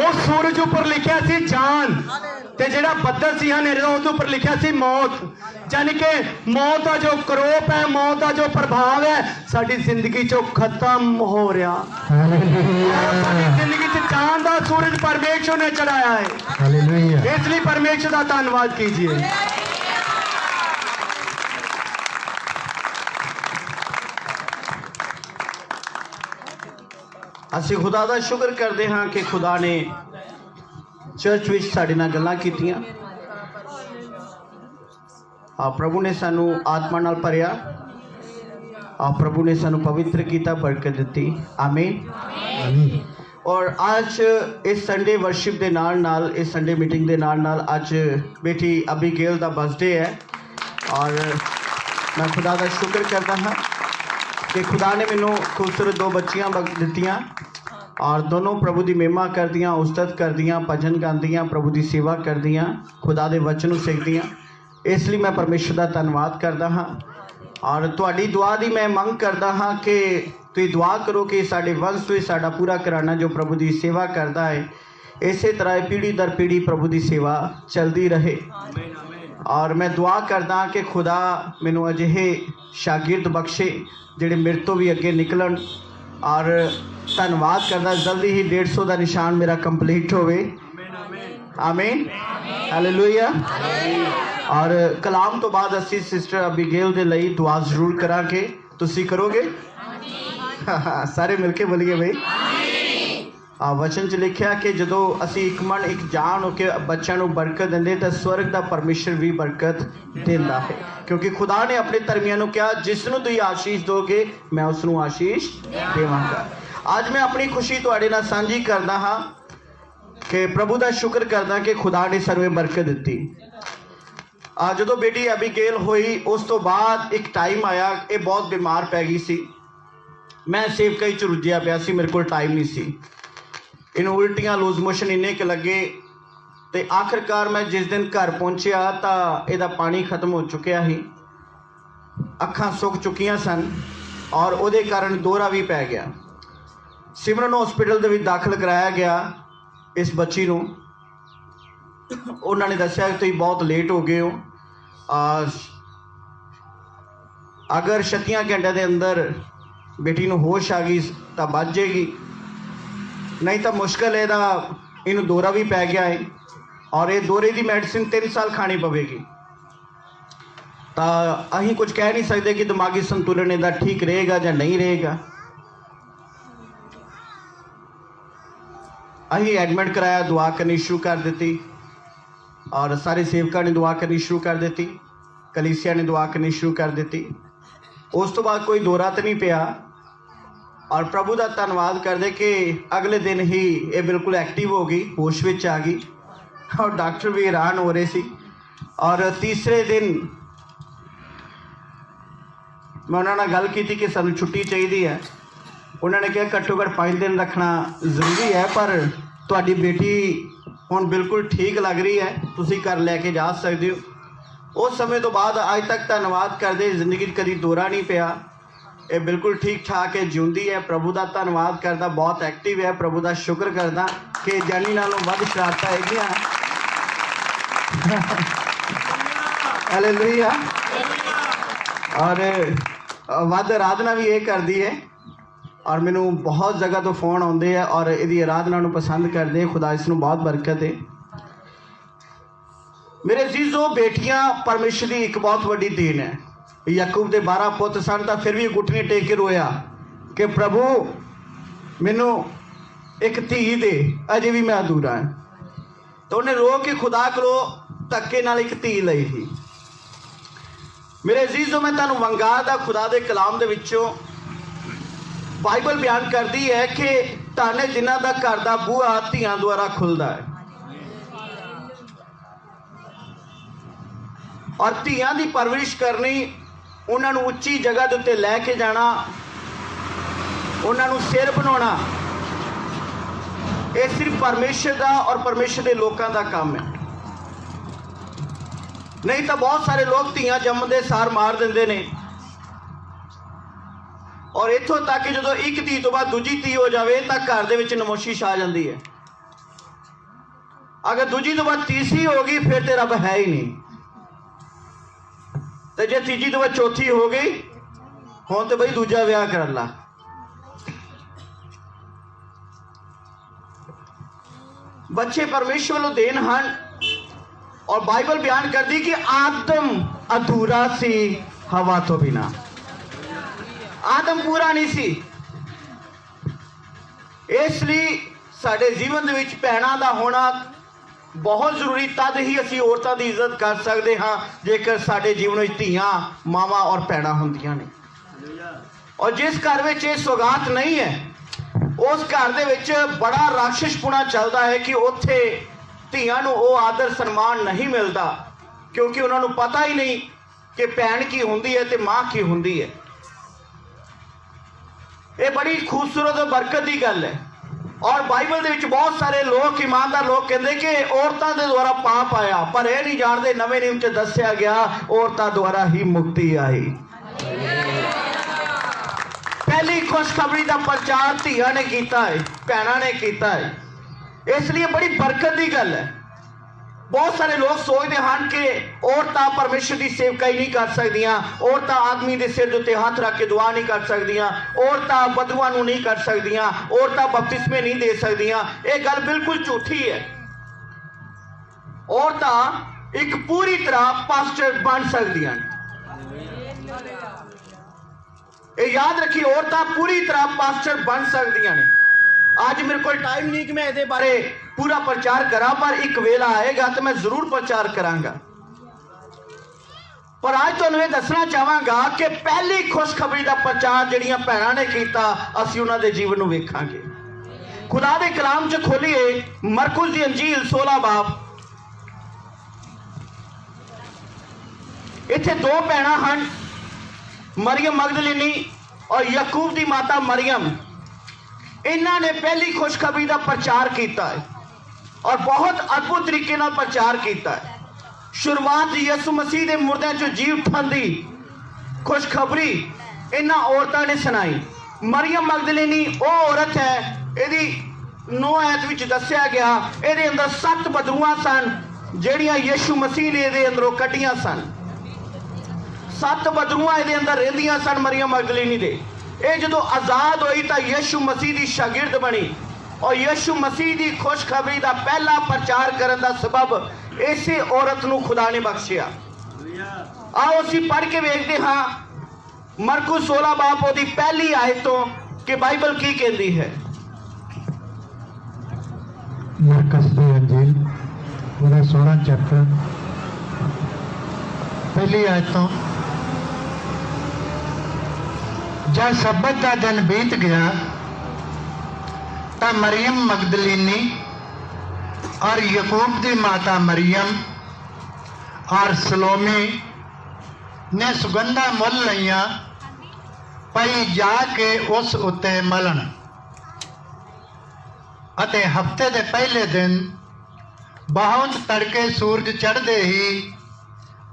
उस सूरज ऊपर लिखा सी जान ते जेड़ा बदल सी हनेरे दा उहदे ऊपर लिखा सी मौत। यानी कि मौत का जो करोप है मौत का जो प्रभाव है साडी जिंदगी चो खत्म हो रहा। हालेलुया। जिंदगी च चांद दा सूरज परमेश्वर ने चढ़ाया है। हालेलुया। इसलिए परमेश्वर का धन्यवाद कीजिए। ਅਸੀਂ खुदा ਦਾ शुक्र करते हाँ कि खुदा ने चर्च विच साडे नाल गल्लां कीतियां। प्रभु ने सानू आत्मा नाल भरिया प्रभु ने सानू पवित्र किया बरकत दी। आमीन। और आज इस संडे वर्शिप के नाल नाल इस संडे मीटिंग के नाल नाल आज बेटी अबीगेल का बर्थडे है और मैं खुदा का शुक्र करता हाँ कि खुदा ने मैनू खूबसूरत दो बच्चियां दित्तियां और दोनों प्रभु की महिमा करदियां उस्तत करदियां भजन गांदियां प्रभु की सेवा करदियां खुदा के वचन नूं सिखदियां। इसलिए मैं परमेश्वर का धन्यवाद करता हाँ और तुहाडी दुआ की मैं मंग करता हाँ कि तुसीं दुआ करो कि साडे वंश तो साडा पूरा घराना जो प्रभु की सेवा करता है इस तरह पीढ़ी दर पीढ़ी प्रभु की सेवा चलती रहे। और मैं दुआ करदा कि खुदा मैनू अजिहे शागिर्द बख्शे जिहड़े मेरे तो भी अगे निकलन और धन्यवाद करदा जल्दी ही 150 का निशान मेरा कंप्लीट होवे। आमीन हालेलुया। और कलाम तो बाद असी सिस्टर अबीगेल दे लई दुआ जरूर करांगे। तुसी करोगे? सारे मिलके बोलिए भाई। वचन च लिखा कि जो असी एक मन एक जान होकर बच्चों को बरकत देंगे तो स्वर्ग का परमेश्वर भी बरकत देता है क्योंकि खुदा ने अपने धर्मियों को कहा जिसनों तुम आशीष दोगे मैं उसनों आशीष देवांगा। आज मैं अपनी खुशी तुहाडे नाल सांझी करदा हाँ कि प्रभु का शुक्र करदा कि खुदा ने सानू बरकत दी। जो बेटी अबीगेल हुई उस तो बाद एक टाइम आया ये बहुत बीमार पै गई सी। मैं सेवकाई च रुझिया पिया सी मेरे को टाइम नहीं सी। इन उल्टियां लूज मोशन इन्ने के लगे तो आखिरकार मैं जिस दिन घर पहुंचा तो यदा पानी खत्म हो चुकिया ही अखां सुक चुकियां सन और वो कारण दौरा भी पै गया। सिमरन हॉस्पिटल दे विच दाखिल कराया गया इस बच्ची नूं। उन्होंने दस्या कि तुसीं बहुत लेट हो गए हो अगर 36 घंटे के अंदर बेटी नूं होश आ गई तो बच जाएगी नहीं तो मुश्किल है इनू दौरा भी पै गया है और ये दौरे की मेडिसिन 3 साल खानी पवेगी। तो अहीं कुछ कह नहीं सकते कि दिमागी संतुलन इहदा ठीक रहेगा या नहीं रहेगा। अहीं एडमिट कराया दुआ करनी शुरू कर दी और सारे सेवकों ने दुआ करनी शुरू कर दी कलीसिया ने दुआ करनी शुरू कर दी। उस तो बाद कोई दौरा तो नहीं पिया और प्रभु का धन्यवाद करते कि अगले दिन ही ये बिल्कुल एक्टिव हो गई होश में आ गई और डॉक्टर भी हैरान हो रहे सी। और तीसरे दिन मैं उन्होंने गल की कि सानू छुट्टी चाहिए है। उन्होंने कहा घट्टो घट्ट 5 दिन रखना जरूरी है पर तुहाडी बेटी हुण बिल्कुल ठीक लग रही है तुसी घर लैके जा सकते हो। उस समय तो बाद अज तक धन्यवाद करते जिंदगी कभी दौरा नहीं पिया ये बिल्कुल ठीक ठाक है जिउंदी है। प्रभु का धन्यवाद करता बहुत एक्टिव है। प्रभु का शुक्र करता कि जानी नालों वध शरारतां हैगियां। हालेलुया। और वध आराधना भी ये करती है और मैनू बहुत जगह तो फोन आते हैं और यदी आराधना नूं पसंद करते हैं। खुदा इसनूं बहुत बरकत है। मेरे जीजो, बेटियां परमेश्वर की एक बहुत बड़ी देन है। याकूब के 12 पुत सन तो फिर भी घुटने टेक के रोया कि प्रभु मैनू एक धी दे, अजे भी मैं अधूरा है। तो उन्हें रो के खुदा को धक्के नाल एक धी लई थी। मेरे जीजो, मैं तुहानू वंगार दा खुदा दे कलाम दे विचों बाइबल बयान करती है कि धन जिन्हां दा घर दा बूहा धीआं द्वारा खुलदा है और धीआं दी परवरिश करनी, उन्होंने उच्ची जगह के उत्ते लैके जाना, उन्होंने सिर बनाना, ये सिर्फ परमेश्वर का और परमेश्वर के लोगों का काम है। नहीं तो बहुत सारे लोग धीआं जम्मदे सार मार देंगे ने और इत्थों तक कि जो एक धी तो बाद दूजी धी हो जाए तो घर दे विच नमोशी छा जाती है। अगर दूजी तो बाद तीसरी होगी फिर तो रब है ही नहीं, तो जे तीजी तो बाद चौथी हो गई हुण तो बई दूजा विआह कर ला। बच्चे परमेश्वर वालों देन हन और बाइबल बयान करती कि आदम अधूरा सी हवा तो बिना। आदम पूरा नहीं सी, इसलिए साडे जीवन दे विच भैणां दा होना बहुत जरूरी। तद ही असीं औरतां दी इज्जत कर सकते हाँ जेकर साडे जीवन विच धीआं मावां और भैणां हुंदियां ने। और जिस घर विच ये सौगात नहीं है उस घर दे विच बड़ा राक्षसपुणा चलता है कि उत्थे धीआं नूं वो आदर सन्मान नहीं मिलता, क्योंकि उन्होंने पता ही नहीं कि भैन की हुंदी है ते मां की हुंदी है। ये बड़ी खूबसूरत और बरकत की गल है। और बाइबल दे विच बहुत सारे लोग, ईमानदार लोग कहते कि औरतां दे द्वारा पाप आया, पर यह नहीं जानते नवे नियम च दस्सिया गया औरतां द्वारा ही मुक्ति आई। पहली खुशखबरी का प्रचार धीआं ने किया है, भैणां ने किया है, इसलिए बड़ी बरकत की गल है। बहुत सारे लोग सोचते हैं कि औरतां परमेश्वर की सेवकाई नहीं कर सकदियां, औरतां आदमी के सिर उत्ते हाथ रख के दुआ नहीं कर सकदियां, औरतां बदुआ नूं नहीं कर सकदियां, औरतां बपतिस्मे नहीं दे सकदियां। ये गल बिल्कुल झूठी है। औरतां एक पूरी तरह पास्टर बन सकदियां। ये याद रखिए, औरतां पूरी तरह पास्टर बन सकदियां ने। आज मेरे को टाइम नहीं कि मैं ये बारे पूरा प्रचार करा, पर एक वेला आएगा तो मैं जरूर प्रचार करांगा। पर आज तो मैं दसना चाहांगा कि पहली खुशखबरी का प्रचार जिहड़ियां भैणां ने कीता, असीं उन्हां दे जीवन नूं वेखांगे। खुदा दे कलाम च खोलिए मरकुस दी अंजील 16 बाब। इत्थे दो भैणां हन, मरियम मगदलीनी और याकूब दी माता मरियम। इन्हां ने पहली खुशखबरी का प्रचार किया है और बहुत अद्भुत तरीके नाल प्रचार किया है। शुरुआत यसु मसीह के मुर्दों चों जी उठण दी खुशखबरी इन्हां औरतां ने सुनाई। मरियम मगदलीनी वो औरत है, यदि 9 आयत विच दस्सिया गया ये अंदर 7 बदरूआं सन जिहड़ियां यीशु मसीह ने ये अंदरों कड्डियां सन। 7 बदरूआं ये अंदर रहिंदियां सन मरियम मगदलीनी दे। ये जो आजाद हुई तो यीशु मसीह की शागिर्द बनी और यीशु मसीह की खुशखबरी का पहला प्रचार करने का सबब इसे औरत नूं खुदा ने बख्शिया। आओ असी पढ़ के देखते हाँ मरकुस 16 बाब की पहली आयतों कि बाइबल की कहती है। मरकुस दी अंजील पूरा 16 चैप्टर पहली आयतों। जब सब्बत का दिन बीत गया तो मरियम मगदलीनी और याकूब की माता मरियम और सलोमी ने सुगंधा मुल लिया पई जाके उस उत्ते मलन। अते हफ्ते के पहले दिन बहुत तड़के सूरज चढ़ते ही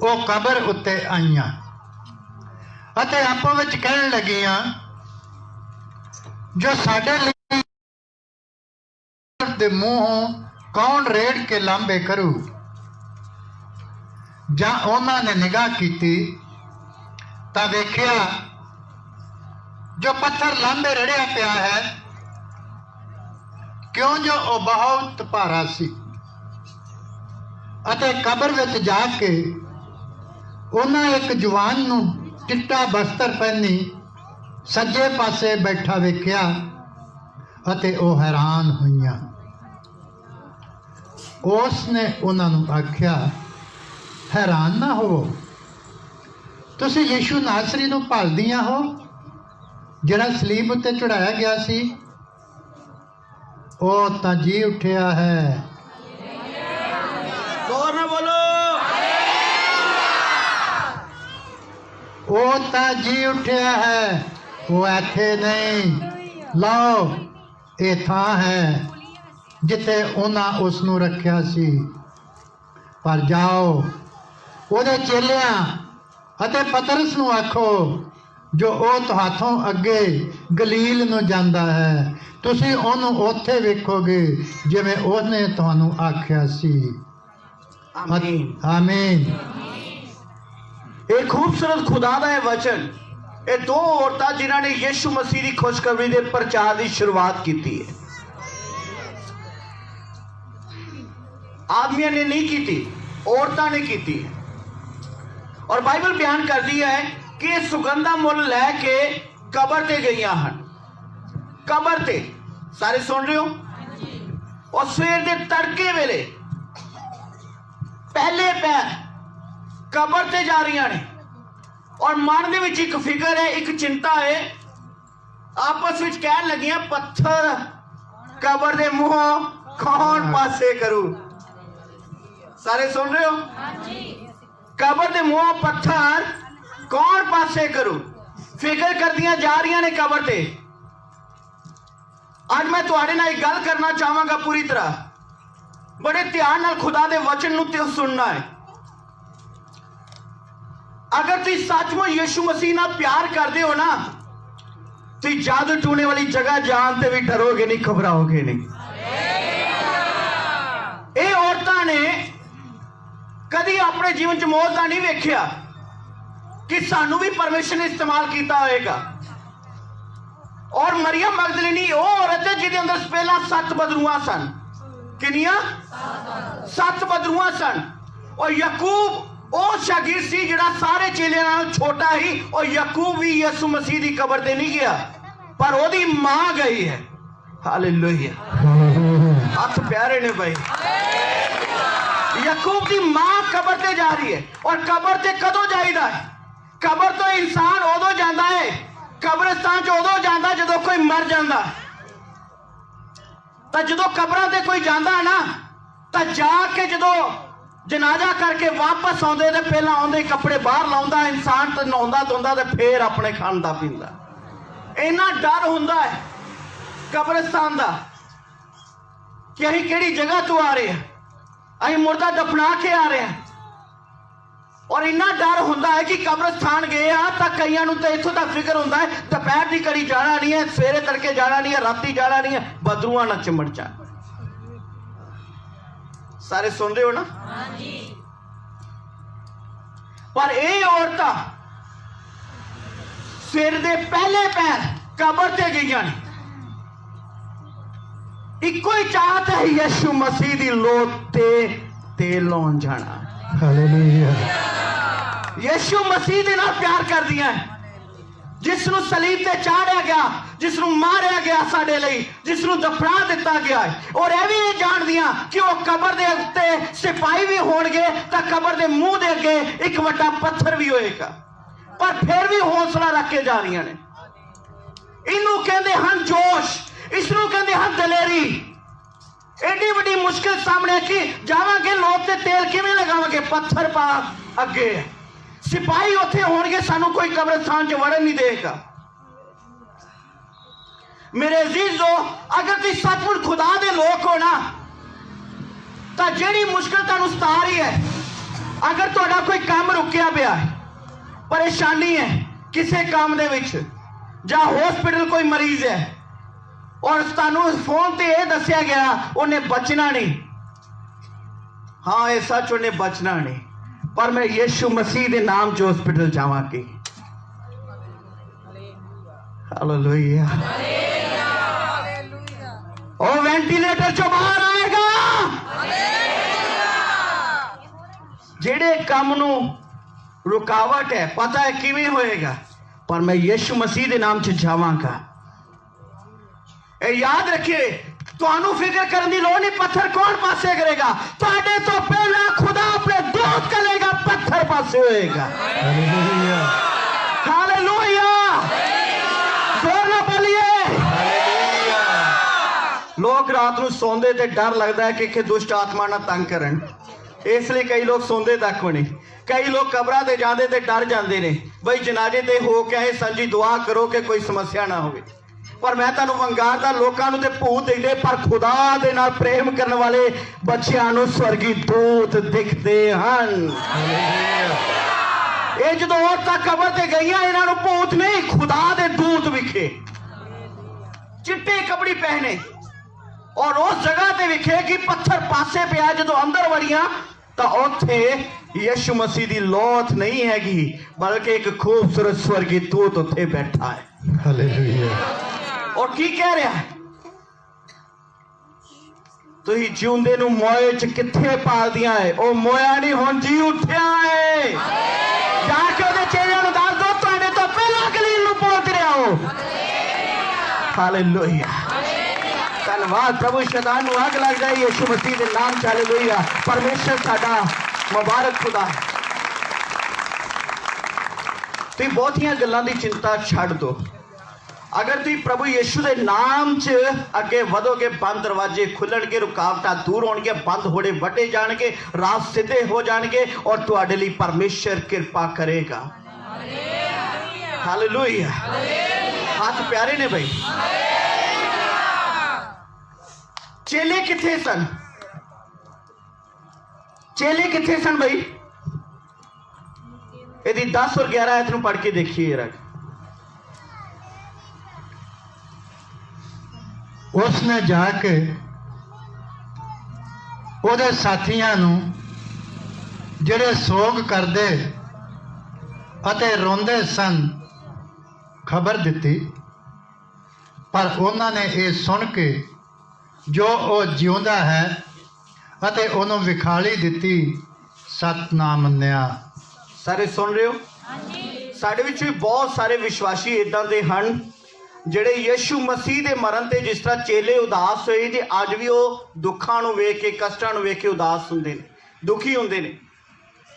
वो कबर उत्ते आईयां अते आपस विच कहन लगियां, जो साडे लई दे मूहों कौन रेड़ के लांबे करू। जां उन्हां ने निगाह कीती तां वेखिया जो पत्थर लांबे रड़िया पिया है, क्यों जो वो बहुत भारा सी। ਅਤੇ ਕਬਰ ਵਿੱਚ ਜਾ ਕੇ ਉਹਨਾਂ ਇੱਕ ਜਵਾਨ ਨੂੰ ਚਿੱਟਾ ਬਸਤਰ ਪਹਿਨੀ ਸੱਜੇ ਪਾਸੇ ਬੈਠਾ ਵੇਖਿਆ ਅਤੇ ਉਹ ਹੈਰਾਨ ਹੋਈਆਂ। ਉਸ ਨੇ ਉਹਨਾਂ ਨੂੰ ਆਖਿਆ, हैरान ना हो, तुसी यीशु नासरी नूं भालदियां हो जिहड़ा सलीब उत्ते चढ़ाया गया सी, ओ तां जी उठिया है। जोर ना बोलो। ओ तां जी उठिया है, वो इत्थे नहीं। लाओ ये थां है जिथे उन्हां उस नूं रखिया सी, पर जाओ ਉਹਦੇ ਚੇਲਿਆਂ ਅਤੇ ਪਤਰਸ ਨੂੰ ਆਖੋ ਜੋ ਉਹ ਤੁਹਾਥੋਂ ਅੱਗੇ ਗਲੀਲ ਨੂੰ ਜਾਂਦਾ ਹੈ, ਤੁਸੀਂ ਉਹਨੂੰ ਉੱਥੇ ਵੇਖੋਗੇ ਜਿਵੇਂ ਉਹਨੇ ਤੁਹਾਨੂੰ ਆਖਿਆ ਸੀ। आमीन आमीन। एक खूबसूरत खुदा दा वचन। ये दो औरतां जिन्हां ने यीशु मसीह की खुशखबरी के प्रचार की शुरुआत की है। आदमियों ने नहीं की, औरतां ने की। और बाइबल बयान करती है कि सुगंधा मुल लैके कबर ते गई हन। कबर ते सारे सुन रहे हो? और सवेर के तड़के वेले पहले पैर कबर ते जा रही ने, और मन दे विच एक फिकर है, एक चिंता है। आपस विच कहन लगियां, पत्थर कबर दे मुंह कौन पासे करूं। सारे सुन रहे हो? कबर दे मुंह पत्थर कौन पासे करूं। फिकर करदियां जा रही ने कबर ते। आज मैं तुहाडे नाल एक गल करना चाहांगा पूरी तरह, बड़े ध्यान नाल खुदा दे वचन नूं ते सुनना है। अगर तुम सचमुच यीशु मसीह नाल प्यार करते हो ना, तुम जादू टूने वाली जगह जान ते भी डरोगे नहीं, घबराओगे नहीं। ये औरतां ने कदी अपने जीवन च मौत का नहीं वेख्या कि सानू भी परमेश्वर ने इस्तेमाल किया होएगा। और मरियम मगदलीनी वो औरत है जिहदे अंदर पहला 7 बदरूआं सन। किनियां? 7 बदरूआं सन। और यकूब वो शागिर्द सी जिहड़ा सारे चेलियां नाल छोटा ही, और यकूब भी यीशु मसीह की कबर ते नहीं गया, पर ओदी मां गई है। हालेलुया। हाथ प्यारे ने भाई। यकूब की मां कबर ते जा रही है। और कबर ते कदों जाईदा है? कबर तो इंसान उदों जाता है, कब्रिस्तान च उदों जाता जदों कोई मर जाता है। तो जदों कबरां ते कोई जाता है ना, तो जाके जदों जनाजा करके वापस आउंदे ते पहला आउंदे कपड़े बाहर लाउंदा इंसान, तो नहाउंदा धोंदा ते फिर अपने खांदा पींदा। इन्ना डर हुंदा है कब्रिस्तान दा कि असीं किहड़ी जगह तो आ रहे हैं, असीं मुर्दा दफना के आ रहे हैं। और इन्ना डर होंदा है कि कब्रिस्तान गए आ तो कईयां नूं तो इत्थों तक फिक्र होंदा है, दोपहर की घड़ी जाना नहीं है, सवेरे तड़के जाना नहीं है, राती जाना नहीं है, बदरूआं ना चिमड़ जाए। सारे सुन रहे हो ना? पर ये औरतां सिर दे पहले पैर कबर ते गईयां ने। इको ही चाहत है यीशु मसीह दी लोथ ते तेल लाउण जाना। हालेलुया। यीशु मसीह दे नाल प्यार कर दिया है, जिसनू सलीब ते चाढ़िया गया, जिसनू मारिया गया साडे लई, जिसनू दफना दिता गया है। और यह भी ये जान दिया कि वह कबर दे उत्ते सिपाही भी होणगे तां कबर दे मुंह दे अगे एक वड्डा पत्थर भी होएगा, पर फिर भी हौसला रख के जा रही ने। इनू कहंदे हन जोश, इसनू कहंदे हन दलेरी। एडी बड़ी मुश्किल सामने कि जावांगे लोथ ते तेल किवें लगावांगे, पत्थर पा अगे सिपाही उत्थे होणगे, सानू कोई कब्रिस्तान च वड़न नहीं देगा। मेरे अजीजो, अगर तुम सचमुच खुदा दे लोग हो ना, तो जिहड़ी मुश्किल तुहानू सता रही है, अगर तुहाडा कोई काम रुकिया पिया है, परेशानी है किसी काम दे विच, जां हॉस्पिटल कोई मरीज है और तुहानू फोन ते यह दस्या गया उन्हें बचना नहीं, हाँ ये सच, उन्हें बचना नहीं, पर मैं यीशु मसीह के नाम च हॉस्पिटल जावांगी। हालेलुया। और वेंटिलेटर चो बाहर आएगा, ਜਿਹੜੇ ਕੰਮ ਨੂੰ रुकावट है, पता है किवें होएगा, पर मैं यीशु मसीह के नाम च जावांगा। याद रखिए, ਤੁਹਾਨੂੰ ਫਿਕਰ ਕਰਨ ਦੀ ਲੋੜ नहीं, पत्थर कौन पासे करेगा, ਤੁਹਾਡੇ तो पहला खुदा अपने दूत करेगा, पत्थर पासे होएगा। हालेलुया, हालेलुया, जोर ना बोलिए। लोग रात को सौंदे ते डर लगता है कि दुष्ट आत्मा ना तंग करन, इसलिए कई लोग सौंदे तक भी नहीं। कई लोग कब्रां ते जांदे ते डर जाते ने, बई जनाजे ते हो के आए संजी दुआ करो कि कोई समस्या ना हो। पर मैं तुहानूं वंगारदा लोकां नूं ते भूत दिखदे, पर खुदा दे नाल प्रेम करने वाले बच्चिआं नूं स्वर्गी दूत दिखदे हन। ये जदों औरतां कबर ते गईयां, इन्हां नूं भूत नहीं खुदा दे दूत विखे, चिट्टे कपड़े पहने, और उस जगह ते विखे कि पत्थर पासे पिया। जदों अंदर वड़ियां तो उत्थे यीशु मसीह की लौथ नहीं हैगी, बल्कि एक खूबसूरत स्वर्गी दूत उत्थे बैठा है। हालेलुया। और की कह रहा है, तुही जिउंदे नूं मोए च किथे पाल दिया है, ओ मोया नहीं हुण जी उठिया है। जाके उहदे चेहरे नूं दस दो, तुहाडे तो पहला गलील नूं बोल रहा हो। हालेलुया, धन्यवाद प्रभु। शैतान नूं अग लग जाए यीशु मसीह के नाम च। हालेलुया, परमेश्वर साडा मुबारक खुदा है। तुम बहुतियां गल्लां दी चिंता छड्ड दो। अगर तुम प्रभु यीशु के नाम च अगे वधोगे, बंद दरवाजे खुलणगे, रुकावटां दूर होणगे, बंद होड़े वटे जाणगे, राह सीधे हो जाणगे, और तुहाडे लई परमेश्वर कृपा करेगा। हालेलुया, हाथ प्यारे ने भाई। चेले किथे सन, चेले किथे सन भाई? यदि 10 और 11 आयत नूं पढ़ के देखिए। रख उसने जाके ਉਹਦੇ ਸਾਥੀਆਂ ਨੂੰ ਜਿਹੜੇ ਸੋਗ ਕਰਦੇ ਅਤੇ ਰੋਂਦੇ ਸਨ ਖਬਰ ਦਿੱਤੀ, ਪਰ ਉਹਨਾਂ ਨੇ ਇਹ ਸੁਣ ਕੇ ਜੋ ਉਹ ਜਿਉਂਦਾ ਹੈ ਅਤੇ ਉਹਨੂੰ ਵਿਖਾਲੀ ਦਿੱਤੀ, ਸਤ ਨਾ ਮੰਨਿਆ। ਸਾਰੇ ਸੁਣ ਰਹੇ ਹੋ? ਸਾਡੇ ਵਿੱਚ ਵੀ ਬਹੁਤ ਸਾਰੇ ਵਿਸ਼ਵਾਸੀ ਇਦਾਂ ਦੇ ਹਨ ਜਿਹੜੇ ਯीशु ਮਸੀਹ ਦੇ ਮਰਨ ਤੇ ਜਿਸ ਤਰ੍ਹਾਂ ਚੇਲੇ ਉਦਾਸ ਹੋਏ, ਤੇ ਅੱਜ ਵੀ ਉਹ ਦੁੱਖਾਂ ਨੂੰ ਵੇਖ ਕੇ, ਕਸ਼ਟਾਂ ਨੂੰ ਵੇਖ ਕੇ ਉਦਾਸ ਹੁੰਦੇ ਨੇ, ਦੁਖੀ ਹੁੰਦੇ ਨੇ।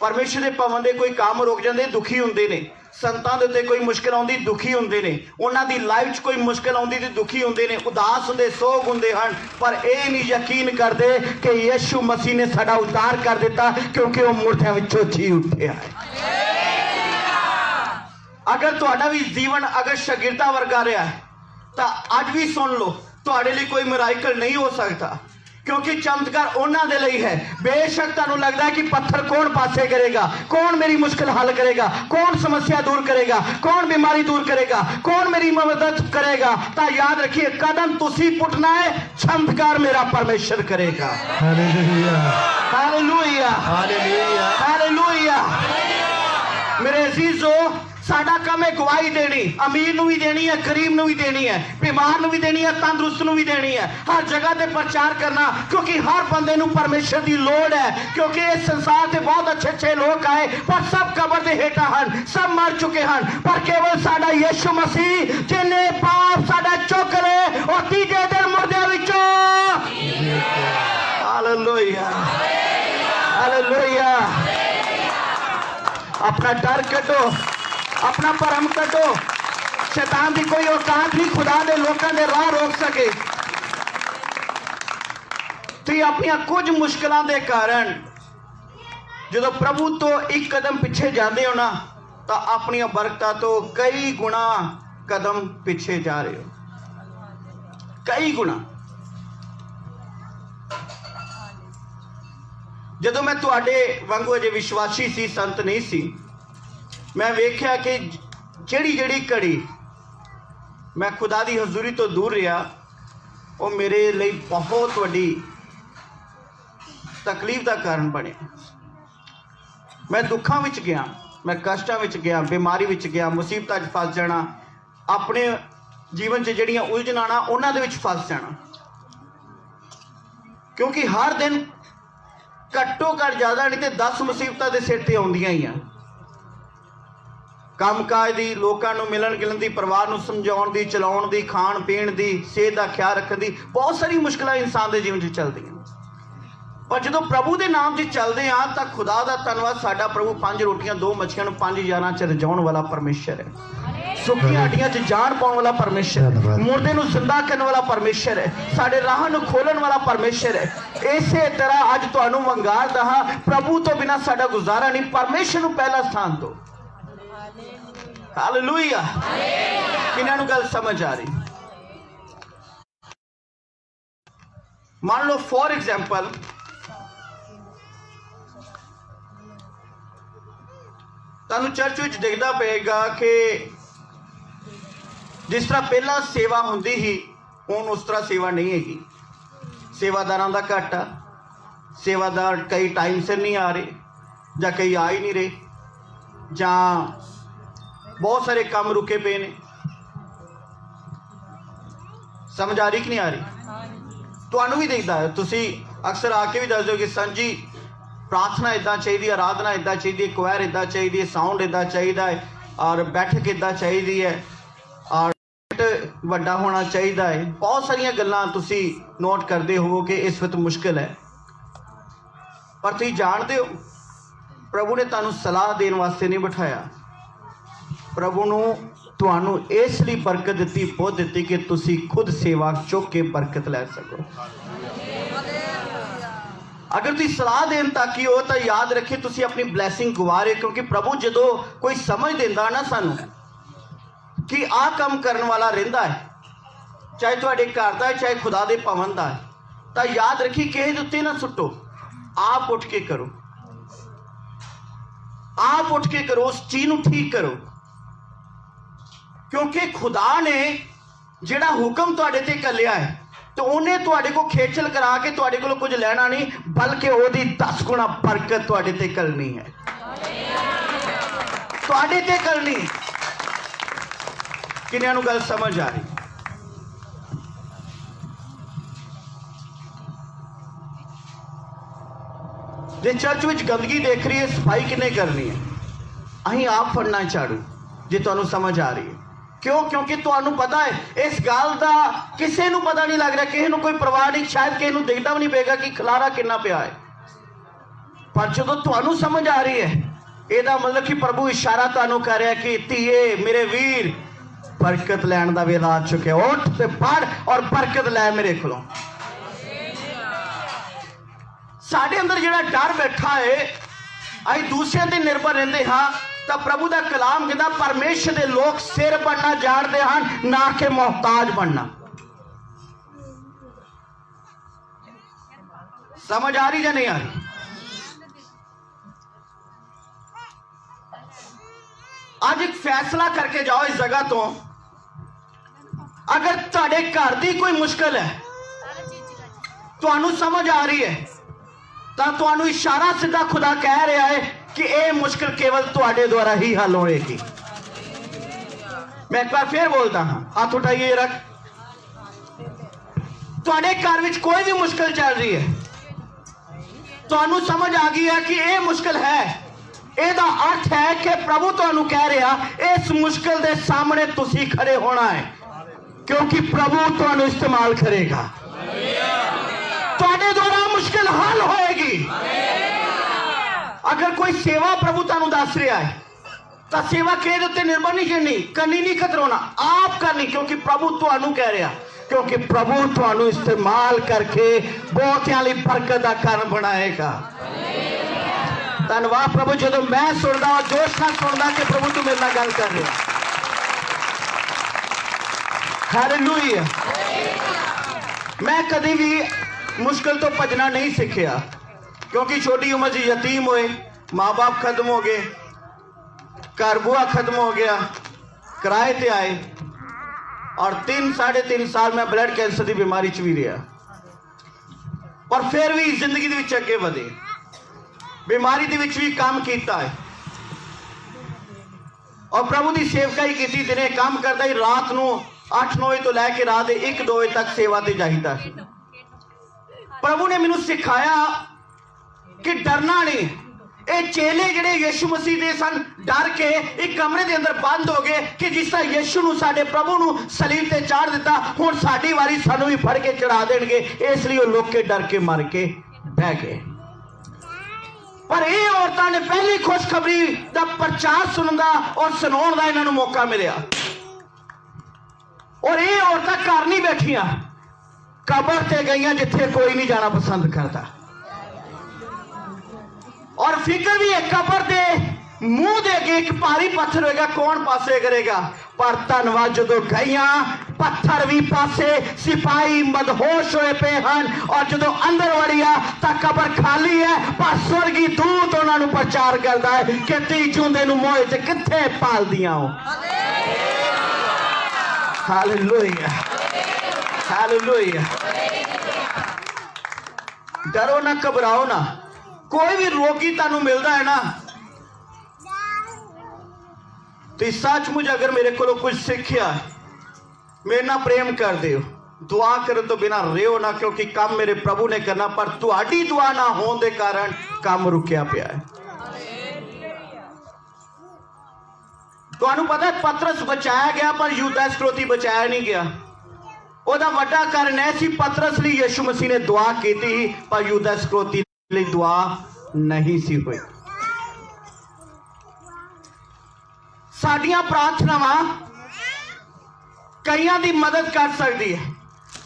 ਪਰਮੇਸ਼ਰ ਦੇ ਭਵਨ ਦੇ ਕੋਈ ਕੰਮ ਰੁਕ ਜਾਂਦੇ, ਦੁਖੀ ਹੁੰਦੇ ਨੇ। ਸੰਤਾਂ ਦੇ ਉੱਤੇ ਕੋਈ ਮੁਸ਼ਕਿਲ ਆਉਂਦੀ, ਦੁਖੀ ਹੁੰਦੇ ਨੇ। ਉਹਨਾਂ ਦੀ ਲਾਈਫ 'ਚ ਕੋਈ ਮੁਸ਼ਕਿਲ ਆਉਂਦੀ ਤੇ ਦੁਖੀ ਹੁੰਦੇ ਨੇ, ਉਦਾਸ ਹੁੰਦੇ, ਸੋਗ ਹੁੰਦੇ ਹਨ। ਪਰ ਇਹ ਨਹੀਂ ਯਕੀਨ ਕਰਦੇ ਕਿ ਯीशु ਮਸੀਹ ਨੇ ਸਾਡਾ ਉद्धार ਕਰ ਦਿੱਤਾ, ਕਿਉਂਕਿ ਉਹ ਮੁਰਦਿਆਂ ਵਿੱਚੋਂ ਜੀ ਉੱਠਿਆ ਹੈ। अगर तुहाडा भी जीवन अगर शागिर्दा वर्गा रहा है तो अज भी सुन लो, तुहाडे लिए कोई मिराकल नहीं हो सकता, क्योंकि चमत्कार उन्हां दे लई है। बेशक तुहानूं लगदा है कि पत्थर कौन पासे करेगा, कौन मेरी मुश्किल हल करेगा, कौन समस्या दूर करेगा, कौन बीमारी दूर करेगा, कौन मेरी मदद करेगा, तो याद रखिए कदम तुसी पुटना है, चमत्कार मेरा परमेश्वर करेगा। Hallelujah, hallelujah, hallelujah, hallelujah. मेरे अजीजों, साडा काम है गवाही देनी, अमीर नूं भी देनी है, गरीब नूं भी देनी है, बीमार नूं भी देनी है, तंदुरुस्त नूं भी देनी है, हर जगह ते प्रचार करना, क्योंकि हर बंदे नूं परमेश्वर दी लोड़ है। क्योंकि इस संसार से बहुत अच्छे अच्छे लोग आए, पर सब कबर दे हेठा हन, सब मर चुके हन, पर केवल साडा यीशु मसीह जिन्हें पाप साडा चुक ले और तीजे दिन मुर्दियां विचों। Hallelujah, hallelujah. अपना डर कटो, अपना भरम कटो। शैतान की कोई औकात नहीं खुदा दे लोकां दे राह रोक सके। तुसीं अपनी कुछ मुश्किलों के कारण जो प्रभु तो एक कदम पिछे जाते हो ना, तो अपन बरकतां तो कई गुणा कदम पिछे जा रहे हो, कई गुणा। जदों मैं तुहाडे वांगू अजे विश्वासी सी, संत नहीं सी, मैं वेख्या कि जिहड़ी जिहड़ी घड़ी मैं खुदा दी हजूरी तो दूर रहा, वो मेरे लिए बहुत वड्डी तकलीफ का कारण बने। मैं दुखों विच गया, मैं कष्टां विच गया, बीमारी विच गया, मुसीबतां च फस जाना, अपने जीवन च जिहड़ियां उलझनां ना उन्हां दे विच फस जाना। क्योंकि हर दिन घट्टो घट ज़्यादा नहीं तो 10 मुसीबतां दे सिर ते आउंदियां ही आ। काम काज की, लोगों को मिलन गिलन की, परिवार को समझाउण की, चलाउण की, खाण पीण की, सेहत का ख्याल रखने की, बहुत सारी मुश्किलां इंसान के जीवन च चलदियां। पर जो प्रभु के नाम से चलते हाँ तो खुदा का धन्नवाद, साडा प्रभु 5 रोटियां 2 मछलियां 5 यारां च रजाउण वाला परमेश्वर है, सुखियां हड्डियां च जान पाउण वाला परमेश्वर है, मुर्दे नूं जिंदा करने वाला परमेश्वर है, साडे राह नूं खोलण वाला परमेश्वर है। इसे तरह अज तुहानूं वंगारदा हां, प्रभु तो बिना साडा गुजारा नहीं, परमेश्वर नूं पहला स्थान दो। हालेलुया। किन्हां नूं गल समझ आ रही? मान लो फॉर एग्जाम्पल तुहानूं चर्च विच दिखदा पेगा कि जिस तरह पहला सेवा हुंदी ही हुण उस तरह सेवा नहीं हैगी। सेवादारां दा घाटा, सेवादार कई टाइम सिर नहीं आ रहे, जां कई आ ही नहीं रहे, जां बहुत सारे काम रुके पे ने। समझ आ रही कि नहीं आ रही? तुहानूं भी दिखदा है, तुसीं अक्सर आके भी दस दो कि सर जी प्रार्थना इदा चाहिए, आराधना इदा चाहिए, क्वायर इदा चाहिए, साउंड इदा चाहिए है, और बैठक इदा चाहिए है, और वड्डा होना चाहिए है। बहुत सारिया गल्लां तुसी नोट करते हो कि इस वक्त मुश्किल है, पर तुसीं जानते हो प्रभु ने तुहानूं सलाह देने वास्ते नहीं बिठाया। प्रभु ने तुहानूं इसलिए बरकत दी, बहुत दी कि तुसी खुद सेवा चुक के बरकत लै सको। अगर तुम सलाह देन ताकि हो तो याद रखिए तुसी अपनी ब्लैसिंग गवा रहे, क्योंकि प्रभु जो कोई समझ देंदा ना सानू कि आ काम करने वाला रहिंदा है, चाहे तुहाडे घर दा है चाहे खुदा दे भवन दा है, तो याद रखिए किसी दे उत्ते ना सुट्टो, आप उठ के करो, आप उठ के करो, उस चीज नूं ठीक करो। क्योंकि खुदा ने जिहड़ा हुक्म तुहाडे ते घल्लिया है तो उन्हें तुहाडे को खेचल करा के तुहाडे कोलों कुछ लेना नहीं, बल्कि ओहदी 10 गुना बरकत तुहाडे ते करनी है, तुहाडे ते करनी। किन्हां नूं गल समझ आ रही? जे चर्च विच गंदगी देख रही है, सफाई किन्ने करनी है? अहीं आप फड़ना झाड़ू, जे तुहानूं समझ आ रही है। क्यों? क्योंकि तुहानूं पता है इस गल का किसी नूं पता नहीं लग रहा, किसी नूं कोई परवाह नहीं, शायद किसी नूं दिखदा भी नहीं पेगा कि खलारा कितना पिया है, पर जदों तुहानूं समझ आ रही है, ਇਹਦਾ मतलब कि प्रभु इशारा तुहानूं कर रहा है कि धीए मेरे वीर बरकत लैण दा वेला आ चुके, उठ ते पढ़ और बरकत लै मेरे कोलों। साडे अंदर जिहड़ा डर बैठा है, असीं दूसरिਆਂ ते निर्भर रहंदे हां, तो प्रभु का कलाम कहता परमेश्वर के लोग सिर बनना जानते हैं, ना कि मोहताज बनना। समझ आ रही या नहीं आ रही? आज एक फैसला करके जाओ इस जगह तो, अगर तुहाडे घर की कोई मुश्किल है, तुहानूं समझ आ रही है, तो तुहानूं इशारा सीधा खुदा कह रहा है कि यह मुश्किल केवल तुहाडे द्वारा ही हल होएगी। मैं एक बार फिर बोलता हाँ, हाथ उठाइए रख। तुहाडे घर विच कोई भी मुश्किल चल रही है, तुहानूं समझ आ गई है कि यह मुश्किल है, ਇਹਦਾ अर्थ है कि प्रभु तुहानूं कह रहा इस मुश्किल के सामने तुसी खड़े होना है, क्योंकि प्रभु तुहानूं इस्तेमाल करेगा, तुहाडे द्वारा मुश्किल हल होएगी। अगर कोई सेवा प्रभु तुहानूं दस रहा है तो सेवा किहदे उत्ते निर्भर नहीं करनी नहीं खतरौना, आप करनी, क्योंकि प्रभु तुहानूं कह रहा, क्योंकि प्रभु तुहानूं इस्तेमाल करके बहुतियां लई बरकत दा कारण बनाएगा। धन्यवाद प्रभु, जो मैं सुनता जोश ना सुनता कि प्रभु तू मेरे नाल गल कर रहा। हालेलुया। मैं कभी भी मुश्किल तो भजना नहीं सीखिया, क्योंकि छोटी उम्र से यतीम हुए, माँ बाप खत्म हो गए, घर बुआ खत्म हो गया, किराए पे आए, और 3-3.5 साल मैं ब्लड कैंसर की बीमारी च भी रहा, पर फिर भी जिंदगी दे विच अगे बढ़े, बीमारी दे विच भी काम किया है, और प्रभु की सेवकाई की। दिने काम करता ही, रात को 8-9 बजे तो लैके रात 1-2 बजे तक सेवा ते जाइदा। प्रभु ने मैनू सिखाया कि डरना नहीं। ये चेले जिहड़े यीशु मसीह दे सन डर के एक कमरे के अंदर बंद हो गए कि जिस तरह यीशु नूं साडे प्रभु नूं सलीब ते चाढ़ दिता, हुण साडी वारी सानूं भी फड़ के चढ़ा देणगे, इसलिए वो लोग के डर के मर के बह गए। पर ये औरतां ने पहली खुशखबरी का प्रचार सुनने का और सुनाउण दा इन्हां नूं मौका मिलिया, और ये औरतां घर नहीं बैठियां, कबर ते गईयां जिथे कोई नहीं जाना पसंद करता। और फिक्र भी है कबर दे मुंह दे अगे एक भारी पत्थर होगा, कौन पासे करेगा। पर धन्यवाद जो गईयां पत्थर भी पासे, सिपाही मदहोश होए पे हैं, और जो अंदर वड़िया तो कबर खाली है, पर स्वर्गी दूत उन्होंने प्रचार करता है कि ती चूंदे नूं मोह च किथे पाल दिया हो। Hallelujah hallelujah. डरो ना, घबराओ ना। कोई भी रोगी तुहानू मिलता है ना, तो सचमुच अगर मेरे को कुछ सीखिया मेरे ना प्रेम कर दो, दुआ करने तो बिना रहो ना, क्योंकि काम मेरे प्रभु ने करना, पर तुहाडी दुआ ना होने के कारण काम रुकिया पिया है। तुहानू पता है पतरस बचाया गया पर यूदा इस्करियोती बचाया नहीं गया। ओदा वड्डा कारण ऐसी पतरस लिए यीशु मसीह ने दुआ की थी, पर यूदा इस्करियोती लिए दुआ नहीं सी हुई। साडियां प्रार्थनावां कईयां दी मदद कर सकती है।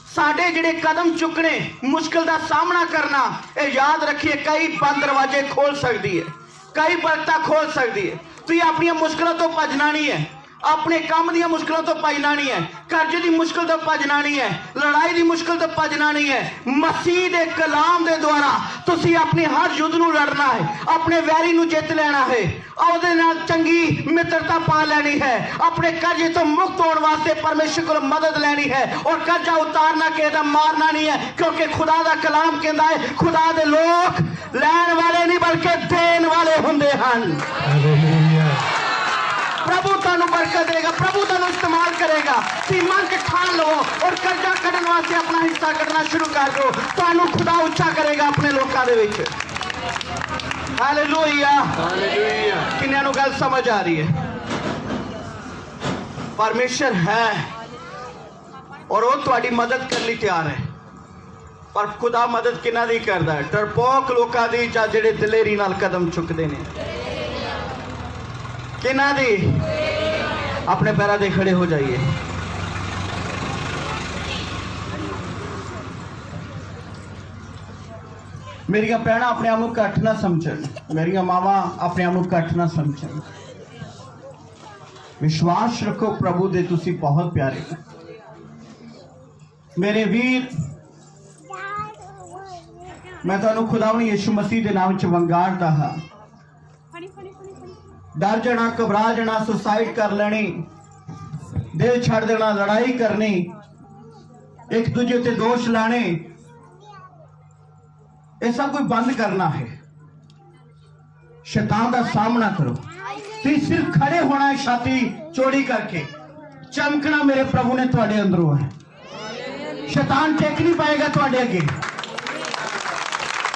साडे जिहड़े कदम चुकने, मुश्किल का सामना करना, ये याद रखिए कई बंद दरवाजे खोल सकती है, कई बरकतां खोल सकती है। तो ये अपनी मुश्किलों तो भजना नहीं है, अपने काम दी मुश्किलों तो भजना नहीं है, कर्जे की मुश्किल तो भजना नहीं है, लड़ाई की मुश्किल तो भजना नहीं है। मसीह दे कलाम दे द्वारा तुसी अपनी हर युद्ध नूं लड़ना है, अपने वैरी नूं जित लेना है, ਉਹਦੇ ਨਾਲ चंगी मित्रता पा लेनी है, अपने कर्जे तो मुक्त होने वास्ते परमेश्वर को मदद लेनी है, और कर्जा उतारना कहता मारना नहीं है, क्योंकि खुदा का कलाम कहता है खुदा दे लोग लैन वाले नहीं बल्कि देन वाले हुंदे हन। प्रभु तुहानू बरकत देगा, प्रभु तुहानू इस्तेमाल करेगा। तुसीं मन के ठान लो और कर्जा कढ़न वास्ते अपना हिस्सा कढ़ना शुरू कर दो, तुहानू खुदा उच्चा करेगा अपने लोकां दे विच। Hallelujah hallelujah. किन्हां नूं गल समझ आ रही है? परमेश्वर है और वो तुहाडी मदद करने तैयार है, पर खुदा मदद किन्हां दी करदा है? डरपोक लोकां दी जां जिहड़े दिलेरी नाल कदम चुकदे ने? किन्हां दी? अपने पैरों पे खड़े हो जाइए। मेरिया भैन अपने आप को घट ना समझन, मेरिया मावा अपने आप को घट ना समझन। विश्वास रखो प्रभु दे, तुसी बहुत प्यारे मेरे वीर। मैं तुहानू खुदावनी यीशु मसीह के नाम च वंगारदा हां। डर जाना, घबरा जाना, सुसाइड कर लेनी, दिल छड़ देना, लड़ाई करनी, एक दूजे ते दोष लाने, ये सब कुछ बंद करना है। शैतान का सामना करो। तुम सिर्फ खड़े होना है, छाती चौड़ी करके चमकना मेरे प्रभु ने तुहाडे अंदरों है। शैतान टेक नहीं पाएगा तुहाडे अगे,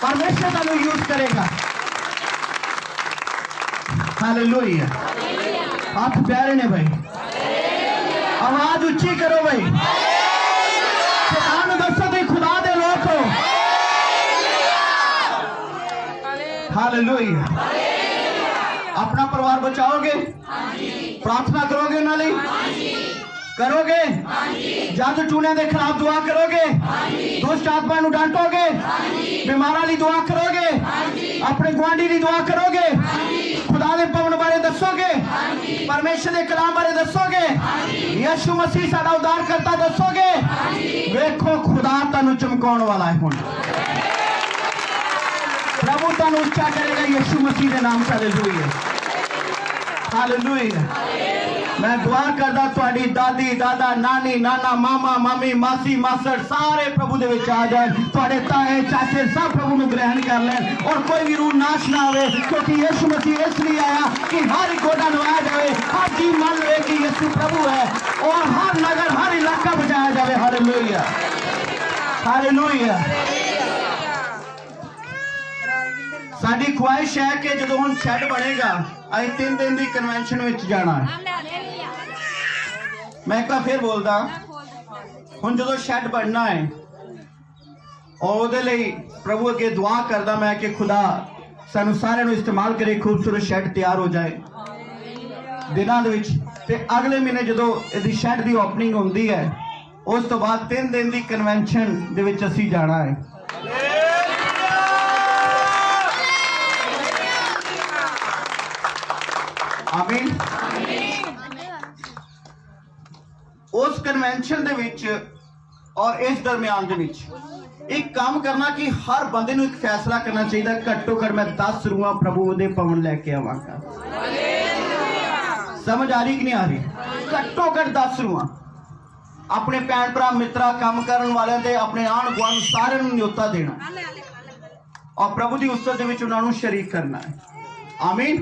परमेश्वर तुहानू यूज करेगा। हालेलुया। हाथ प्यारे ने भाई, आवाज उच्ची करो भाई। शैतान दसो तुम खुदा दे लोग हो। हालेलुया। अपना परिवार बचाओगे? प्रार्थना करोगे ना? करोगे? जादू टूने के खिलाफ दुआ करोगे? दुष्ट आत्मा नूं डांटोगे? बीमारां दी दुआ करोगे? अपने गुआंढी की दुआ करोगे? खुदा दे भवन बारे दसोगे? परमेश्वर के कलाम बारे दसोगे? यीशु मसीह साडा उद्धार करता दसोगे? वेखो खुदा तुहानू चमकाउण वाला है। हुण प्रभु तुहानू उच्चा करेगा यीशु मसीह के नाम से। Hallelujah hallelujah. मैं दुआ करदा तुहाडी दादी दादा नानी नाना मामा मामी मासी मासड़ सारे प्रभु दे विच आ जाए, तुहाडे ताए चाचे सब प्रभु नूं ग्रहण कर लें, और कोई भी रूह नाश ना आवे, क्योंकि यीशु मसीह इसलिए आया कि हर गोदा नवाया जाए, हर जी मान ले कि यीशु प्रभु है, और हर नगर हर इलाका बचाया जाए। Hallelujah hallelujah. साडी ख्वाहिश है कि जो हम शैड बनेगा अं 3 दिन की कन्वेंशन में जाना है। मैं एक बार फिर बोलदा हुण जो शैड बनना है और उहदे लई प्रभु अगे दुआ करदा मैं कि खुदा सानू सारे नू इस्तेमाल करे, खूबसूरत शैड तैयार हो जाए दिनां दे विच। ते अगले महीने जो इहदी शैड की ओपनिंग होंदी है उस तो बाद 3 दिन की कन्वेंशन दे विच असीं जाना है। आमीन। उस कन्वेंशन दे विच और इस दरम्यान दे विच एक काम करना कि हर बंदे नूं एक फैसला करना चाहिए, घट्टो घट मैं 10 रूहां प्रभु दे भवन लैके आवांगा। समझ आ रही कि नहीं आ रही? घट्टो घट 10 रूहां अपने भैन भरा मित्रा काम करन वाले ते अपने आण गुआंढ सारे नूं न्योता देना और प्रभु की उसत दे विच उन्हां नूं शरीक करना है। आमीन।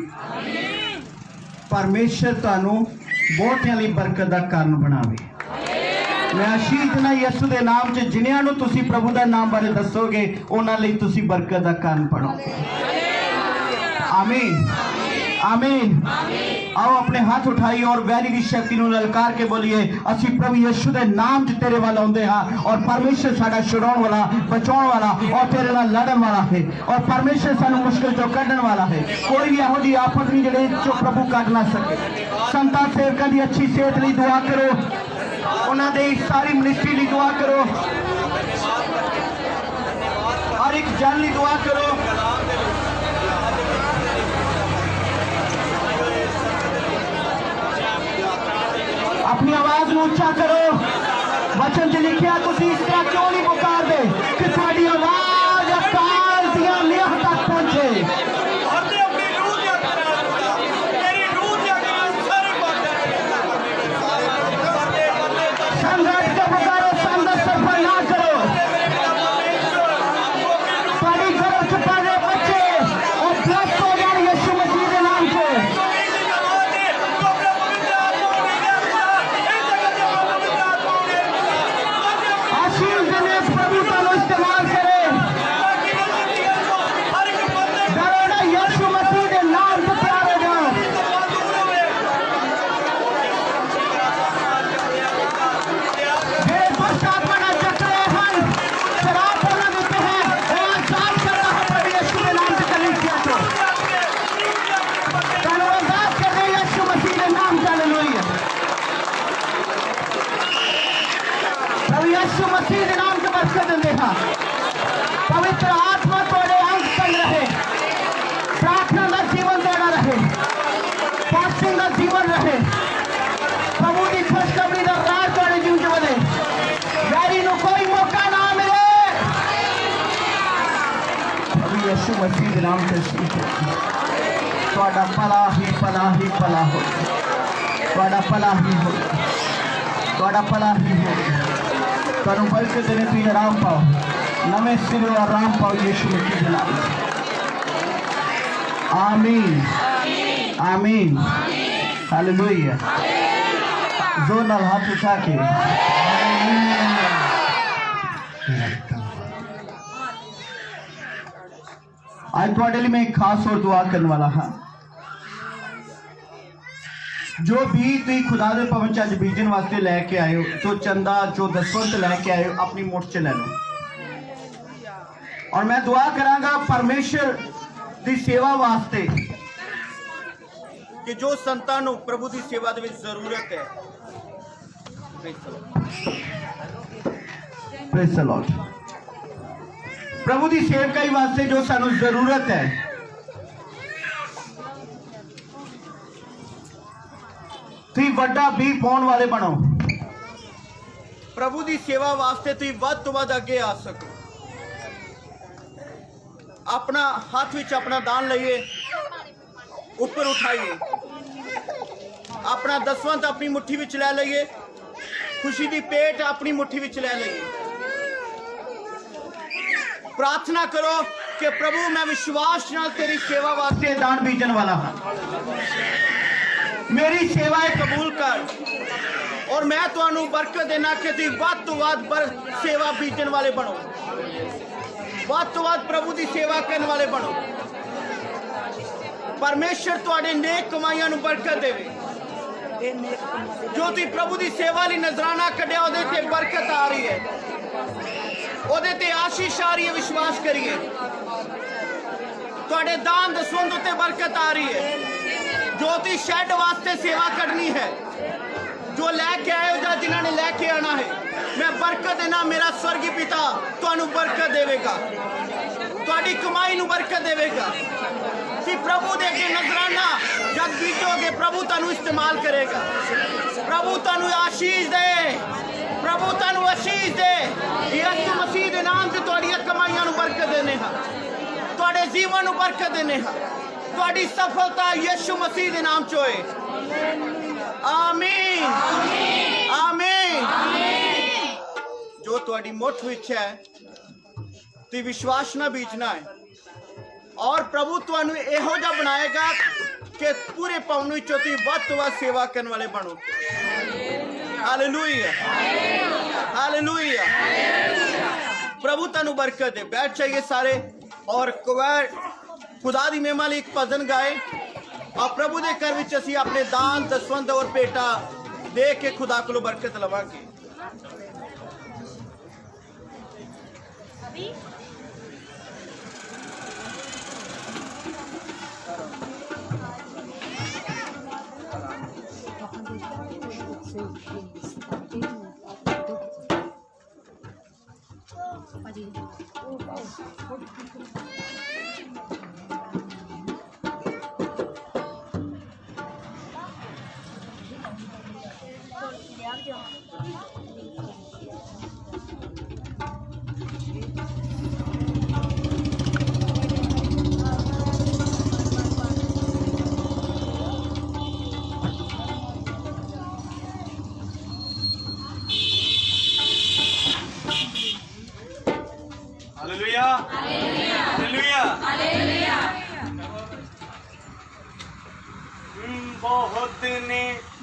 परमेश्वर तुहानू बहुतियां लई बरकत दा कारण बनावे। मैं आशीष देना यसू दे नाम च जिन्हां नूं तुसीं प्रभु दा नाम बारे दसोगे उन्हां लई तुसीं बरकत दा कारण बनोगे। आमीन आमीन। आओ अपने हाथ उठाइए और वैरी की शक्ति नूं ललकार के बोलिए असीं प्रभु यीशु दे नाम च तेरे वाल आउंदे हां और परमेश्वर साडा छुड़ाउण वाला बचाउण वाला और तेरे नाल लड़न वाला है और परमेश्वर सानू मुश्किल चों कढण वाला है। कोई भी इहो जी आफत नहीं जिहड़े चों प्रभु कढ ना सके। संतां सेवकां दी अच्छी सेहत लई दुआ करो, उन्हां दे सारी मिनिस्ट्री लई दुआ करो, हर एक जन लई दुआ करो। अपनी आवाज में ऊंचा करो। वचन च लिखिया तुसीं इस तरह क्यों नहीं पुकार दे कि तुहाडी आवाज अकाल दियां लेह तक पहुंचे। संघर्ष का पुकारो, संघर्ष सफल ना करो। तुहाडी घर च पढ़े बच्चे और ब्लस हो जाए यीशु मसीह के नाम से। प्रभु तुहानू इस्तेमाल करे। डरो ना, यीशु मसीह के नाम से प्यार हो जाओ। दुष्ट आत्मा ना चक रहे हैं, शराब बोलने देते हैं और आजाद कर रहा है प्रभु यीशु के नाम से कलीसिया को। तुहानू आजाद कर रहे यीशु मसीह के नाम से। हालेलुया। प्रभु यीशु मसीह के नाम से बरकत देंदे हां। पवित्र आत्मा तोड़े अंग संग रहे, प्रार्थना का जीवन तोड़ा रहे, फास्टिंग का जीवन रहे, प्रभु की खुशखबरी का राज तोड़े जीवन च बने, वैरी नूं कोई मौका ना मिले। प्रभु यीशु मसीह के नाम से तुहाडा भला ही भला ही भला हो, तुहाडा भला ही हो, तुहाडा भला ही हो। तुहानू बरकत देने तुसीं आराम पाओ, नवे सिरे आराम पाओ यीशु मसीह के नाम से। आमीन आमीन। हालेलुया। जोर नाल हाथ उठा के आज तुहाडे लई मैं एक खास और दुआ करने वाला हाँ। जो भी तुम खुदा दे भवन च अज बीजन वास्ते लैके आए हो, जो चंदा जो दसवंत लैके आए हो, अपनी मुठ च ले लो। और मैं दुआ करांगा परमेश्वर की सेवा वास्ते कि जो संतां नूं प्रभु की सेवा दे विच जरूरत है। Praise the Lord. प्रभु की सेवकाई वास्ते जो सानू जरूरत है, तुसीं वड्डा भी पाउण वाले बनो। प्रभु की सेवा वास्ते तुसीं वध तो वध अगे आ सको। अपना हाथ विच अपना दान लइए, ऊपर उठाइए, अपना दसवंत अपनी मुट्ठी विच ले लइए, खुशी की पेट अपनी मुट्ठी विच ले लइए। प्रार्थना करो कि प्रभु मैं विश्वास नाल तेरी सेवा वास्ते दान बीजन वाला हाँ। मेरी सेवाएं कबूल कर और मैं तुहानू बरकत देना कि तुसीं वध तो वध सेवा बीजन वाले बनो, वध तो वध प्रभु की सेवा करने वाले बनो। परमेश्वर तुहाडे नेक कमाइयां नूं बरकत देवे। जो तुसीं प्रभु की सेवा लई नजराना कढ़िया उहदे ते बरकत आ रही है, उहदे ते आशीष आ रही है। विश्वास करिए तुहाडे दान दसवंध उत्ते बरकत आ रही है। जो तुसीं शैड वास्ते सेवा करनी है, जो लैके आए हो या जिन्हां ने लैके आना है, मैं बरकत देना। मेरा स्वर्गीय पिता तुहानूं बरकत देवेगा, तुहाडी कमाई नूं बरकत देवेगा। कि प्रभु दे के नजराना जब बीतोगे, प्रभु तुहानूं इस्तेमाल करेगा। प्रभु तुहानूं आशीष दे, प्रभु तुहानूं आशीष दे। यीशु मसीह दे नाम ते तुहाडीआं कमाईआं नूं बरकत देने हां, तुहाडे जीवन नूं बरकत देने हां। तुहाडी सफलता यीशु मसीह दे नाम च होए। आमीन, आमीन। जो तुहाडी मुठ विच है तुसीं विश्वास ना बीजना है, और प्रभु तुहानूं इहो जिहा बनाएगा कि पूरे पाउन विचों तुसीं वध तों वध सेवा करने वाले बनो। Hallelujah, hallelujah. प्रभु तुहानूं बरकत दे। बैठ जाइए सारे और खुदा दी महिमा लई एक भजन गाए, और प्रभु दे घर विच असीं अपने दान दसवंध और पेटा दे के खुदा कोलों बरकत लवांगे।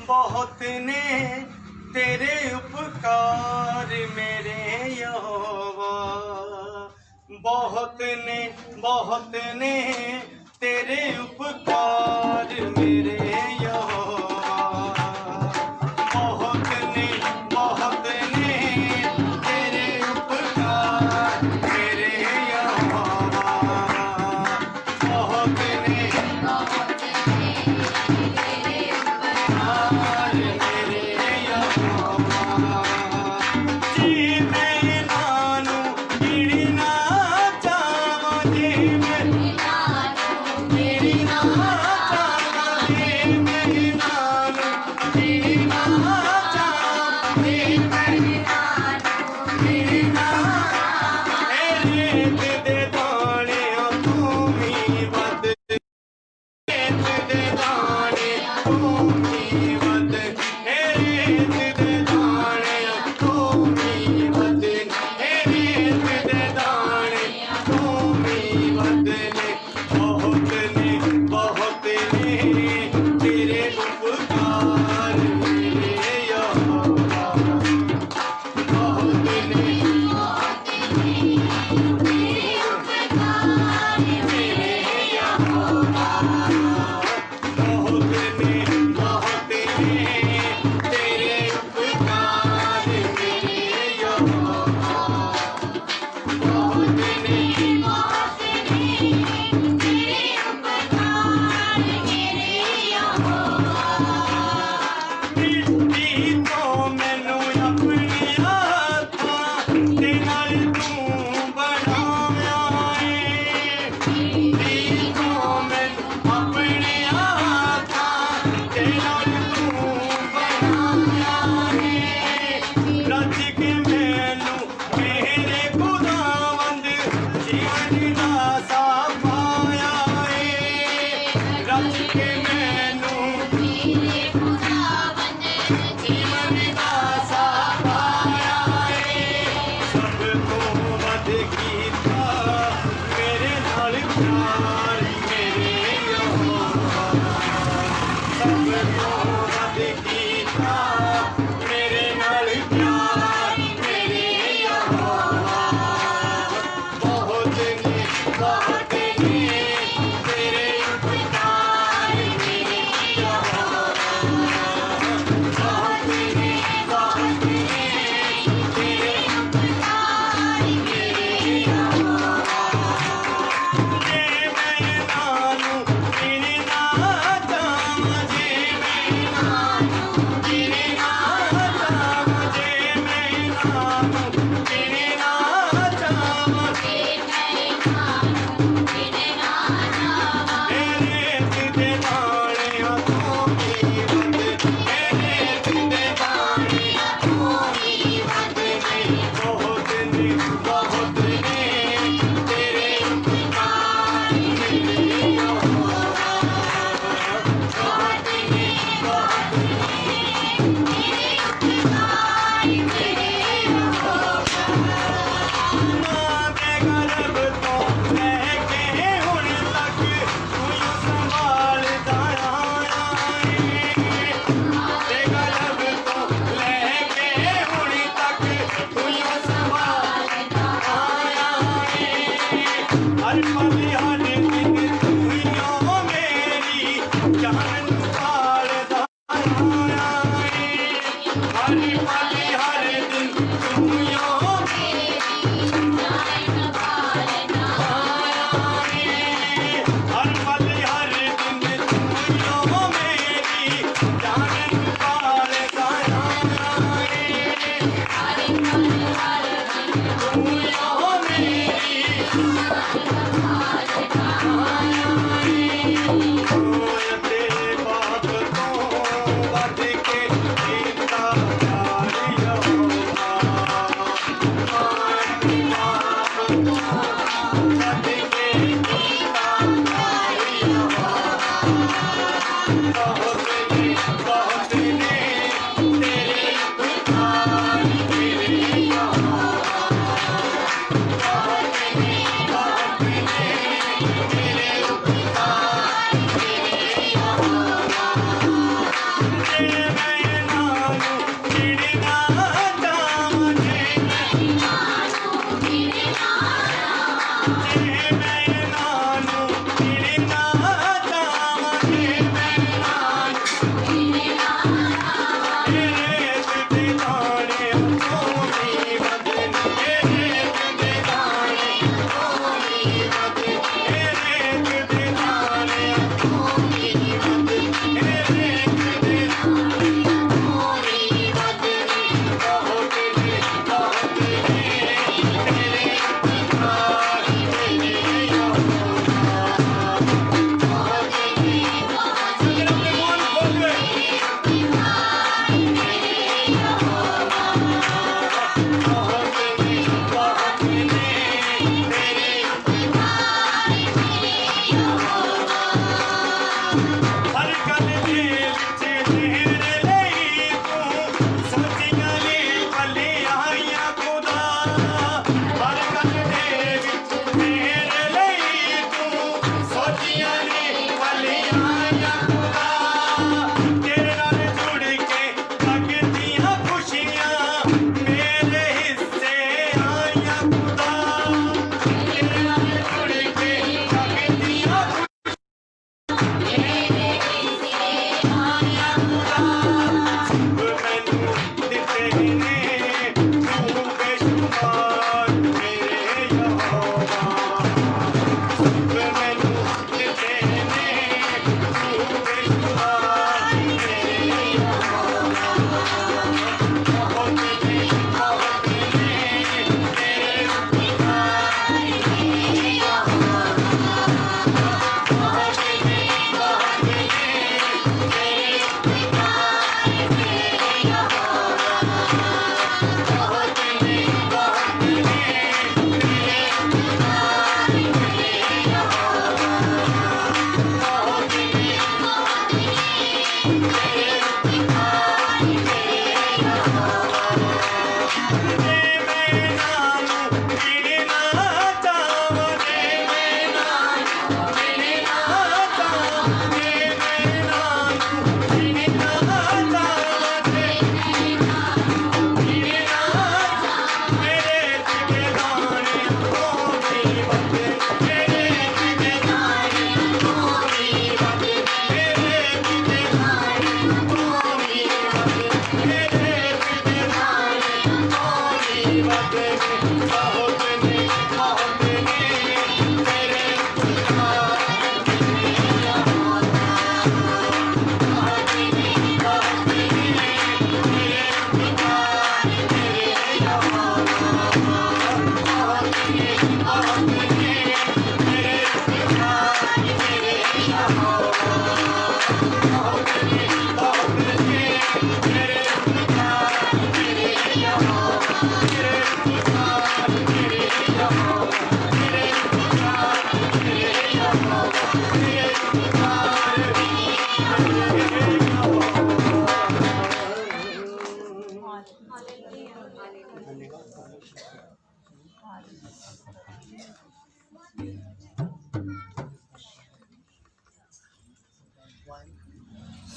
बहुत ने तेरे उपकार मेरे यहोवा, बहुत ने तेरे उपकार मेरे यहोवा, बहुत ने तेरे उपकार मेरे यहोवा, बहुत ने बहुत ने तेरे उपकार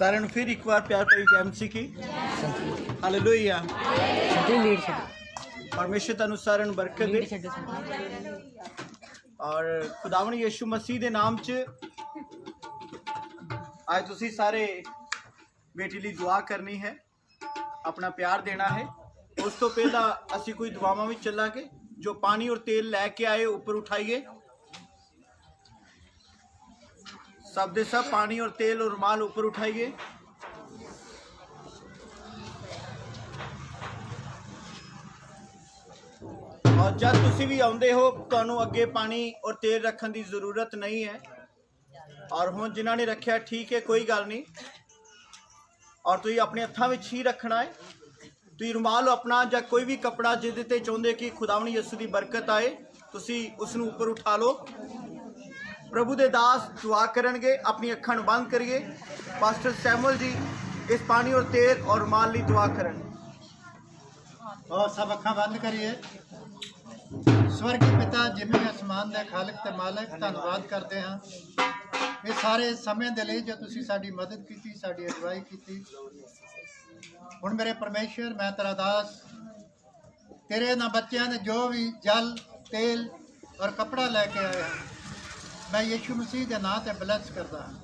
सारे फिर एक बार प्यार भरी जय मसीह की हालेलुया। परमेश्वर तुहानू सारे नू बरकत दे और खुदावन यीशु मसीह दे नाम च आज तुसी सारे बेटी ਲਈ दुआ करनी है, अपना प्यार देना है। उस तो पहला असी कोई दुआवां में चलांगे। जो पानी और तेल लैके आए ऊपर उठाइए, सब दे सब पानी और तेल और रुमाल ऊपर उठाइए। और जब तुसी भी आउंदे हो तुहानू अगे पानी और तेल रखने की जरूरत नहीं है। और हुण जिन्हां ने रखिया ठीक है, कोई गल नहीं। और तुसीं अपने हत्थां विच ही रखना है। तुसीं रुमाल अपना या कोई भी कपड़ा जिहदे ते चाहुंदे कि खुदावंद यसू की बरकत आए, तुसीं उसनूं ऊपर उठा लो। प्रभु दे दास दुआ करनगे। अपनी अखां नूं बंद करिए। पास्टर सैमुअल जी इस पानी और तेल और रुमाल लई दुआ करन। और सब अखां बंद करिए। स्वर्गीय पिता जिन्हें आसमान के खालिक ते मालिक, धन्यवाद करते हैं ये सारे समय के लिए जो तुसी साडी मदद की, साडी अगवाई की। हुण मेरे परमेश्वर, मैं तेरा दास तेरे ना बच्चों ने जो भी जल, तेल और कपड़ा लैके आए हैं, मैं यीशु मसीह के नाम से ब्लैस करता हाँ।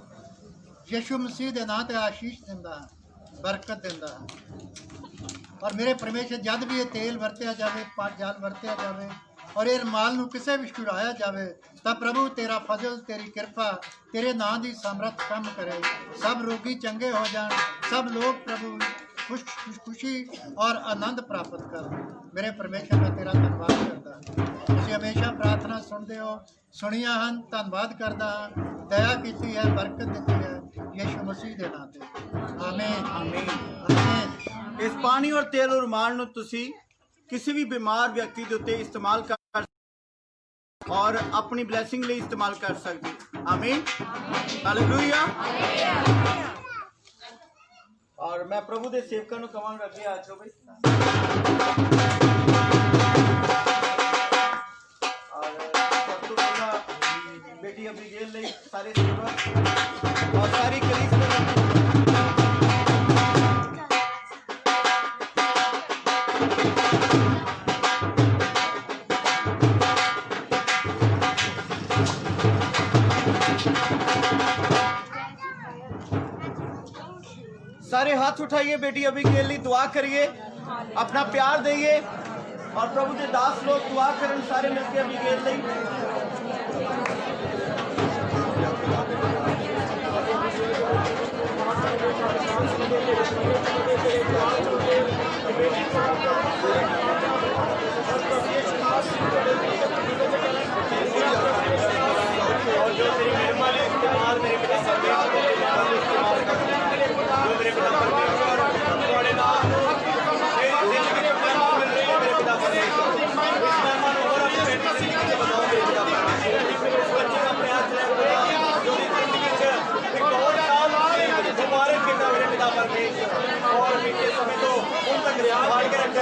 यीशु मसीह के नाम से आशीष दिंदा हाँ, बरकत दिंदा हाँ। और मेरे परमेश्वर जब भी ये तेल वरत्या जाए, जल वरत्या जाए और ये रुमाल नूं किसे भी छुड़ाया जाए, तब प्रभु तेरा फजल, तेरी कृपा, तेरे नाम की सामर्थ कम करे। सब रोगी चंगे हो जान, सब लोग प्रभु खुशी और आनंद प्राप्त कर। मेरे परमेश्वर मैं तेरा धन्यवाद करता। तुसीं हमेशा प्रार्थना सुनते हो, सुनिया हैं, धन्यवाद करता हाँ। दया की है, बरकत दी है यीशु मसीह के नाम से। आमीन आमीन आमीन। इस पानी और तेल और रुमाल नूं तुसीं किसी भी बीमार व्यक्ति के उत्ते इस्तेमाल कर और अपनी ब्लैसिंग लिए इस्तेमाल कर सकते। आमीन हालेलुया। और मैं प्रभु के सेवकों को कहांगा अगे आ जाओ भाई। और सब तो पहला बेटी अबीगेल लिए सारे सेवक और सारी कलीसिया सारे हाथ उठाइए। बेटी अबीगेल लिए दुआ करिए, अपना प्यार दइए। और प्रभु के दास लोग दुआ करन सारे मिलके अबीगेल लिए।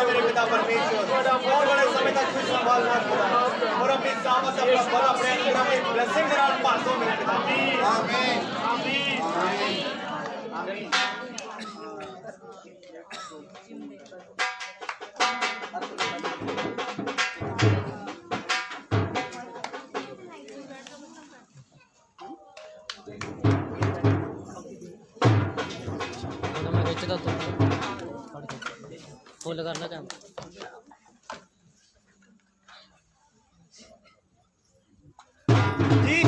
मेरे पिता परमेश्वर और बड़े समय तक खुश संभालना खुदा और अपनी सामर्थ अपना बल अपने अंदर में ब्लेसिंग के नाल भर दो मेरे पिता। आमीन आमीन आमीन। फुल करना काम जी।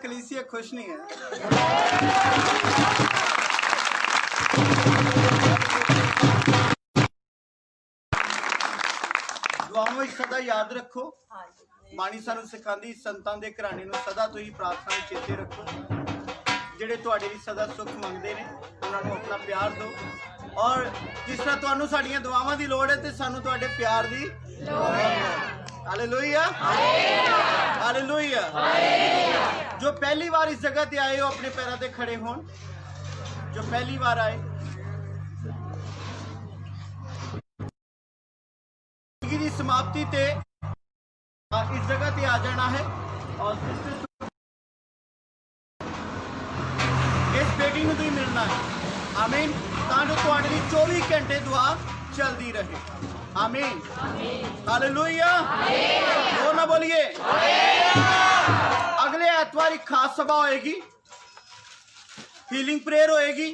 कलीसिया खुश नहीं है। दुआओं में सदा याद रखो, बाणी सानू सिखांदी संतां दे घराने नू सदा तुसीं प्रार्थना में चेते रखो। ਜਿਹੜੇ ਤੁਹਾਡੇ ਲਈ ਸਦਾ ਸੁੱਖ ਮੰਗਦੇ ਨੇ ਉਹਨਾਂ ਨੂੰ ਆਪਣਾ ਪਿਆਰ ਦਿਓ, ਔਰ ਜਿਸ ਤਰ੍ਹਾਂ ਤੁਹਾਨੂੰ ਸਾਡੀਆਂ ਦੁਆਵਾਂ ਦੀ ਲੋੜ ਹੈ ਤੇ ਸਾਨੂੰ ਤੁਹਾਡੇ ਪਿਆਰ ਦੀ ਲੋੜ ਹੈ। Hallelujah hallelujah. जो पहली बार इस जगह ते आए हो अपने पैरों पे खड़े हों। जो पहली बार आए की समाप्ति ते इस जगह ते आ जाना है और इस बेटी नूं तुसीं मिलना है। आमीन। तां जो तुहाडे लई 24 घंटे दुआ चलती रहे। आमीन हालेलुया। बोल ना बोलिए। अगले एतवार एक खास सभा होएगी, हीलिंग प्रेयर होएगी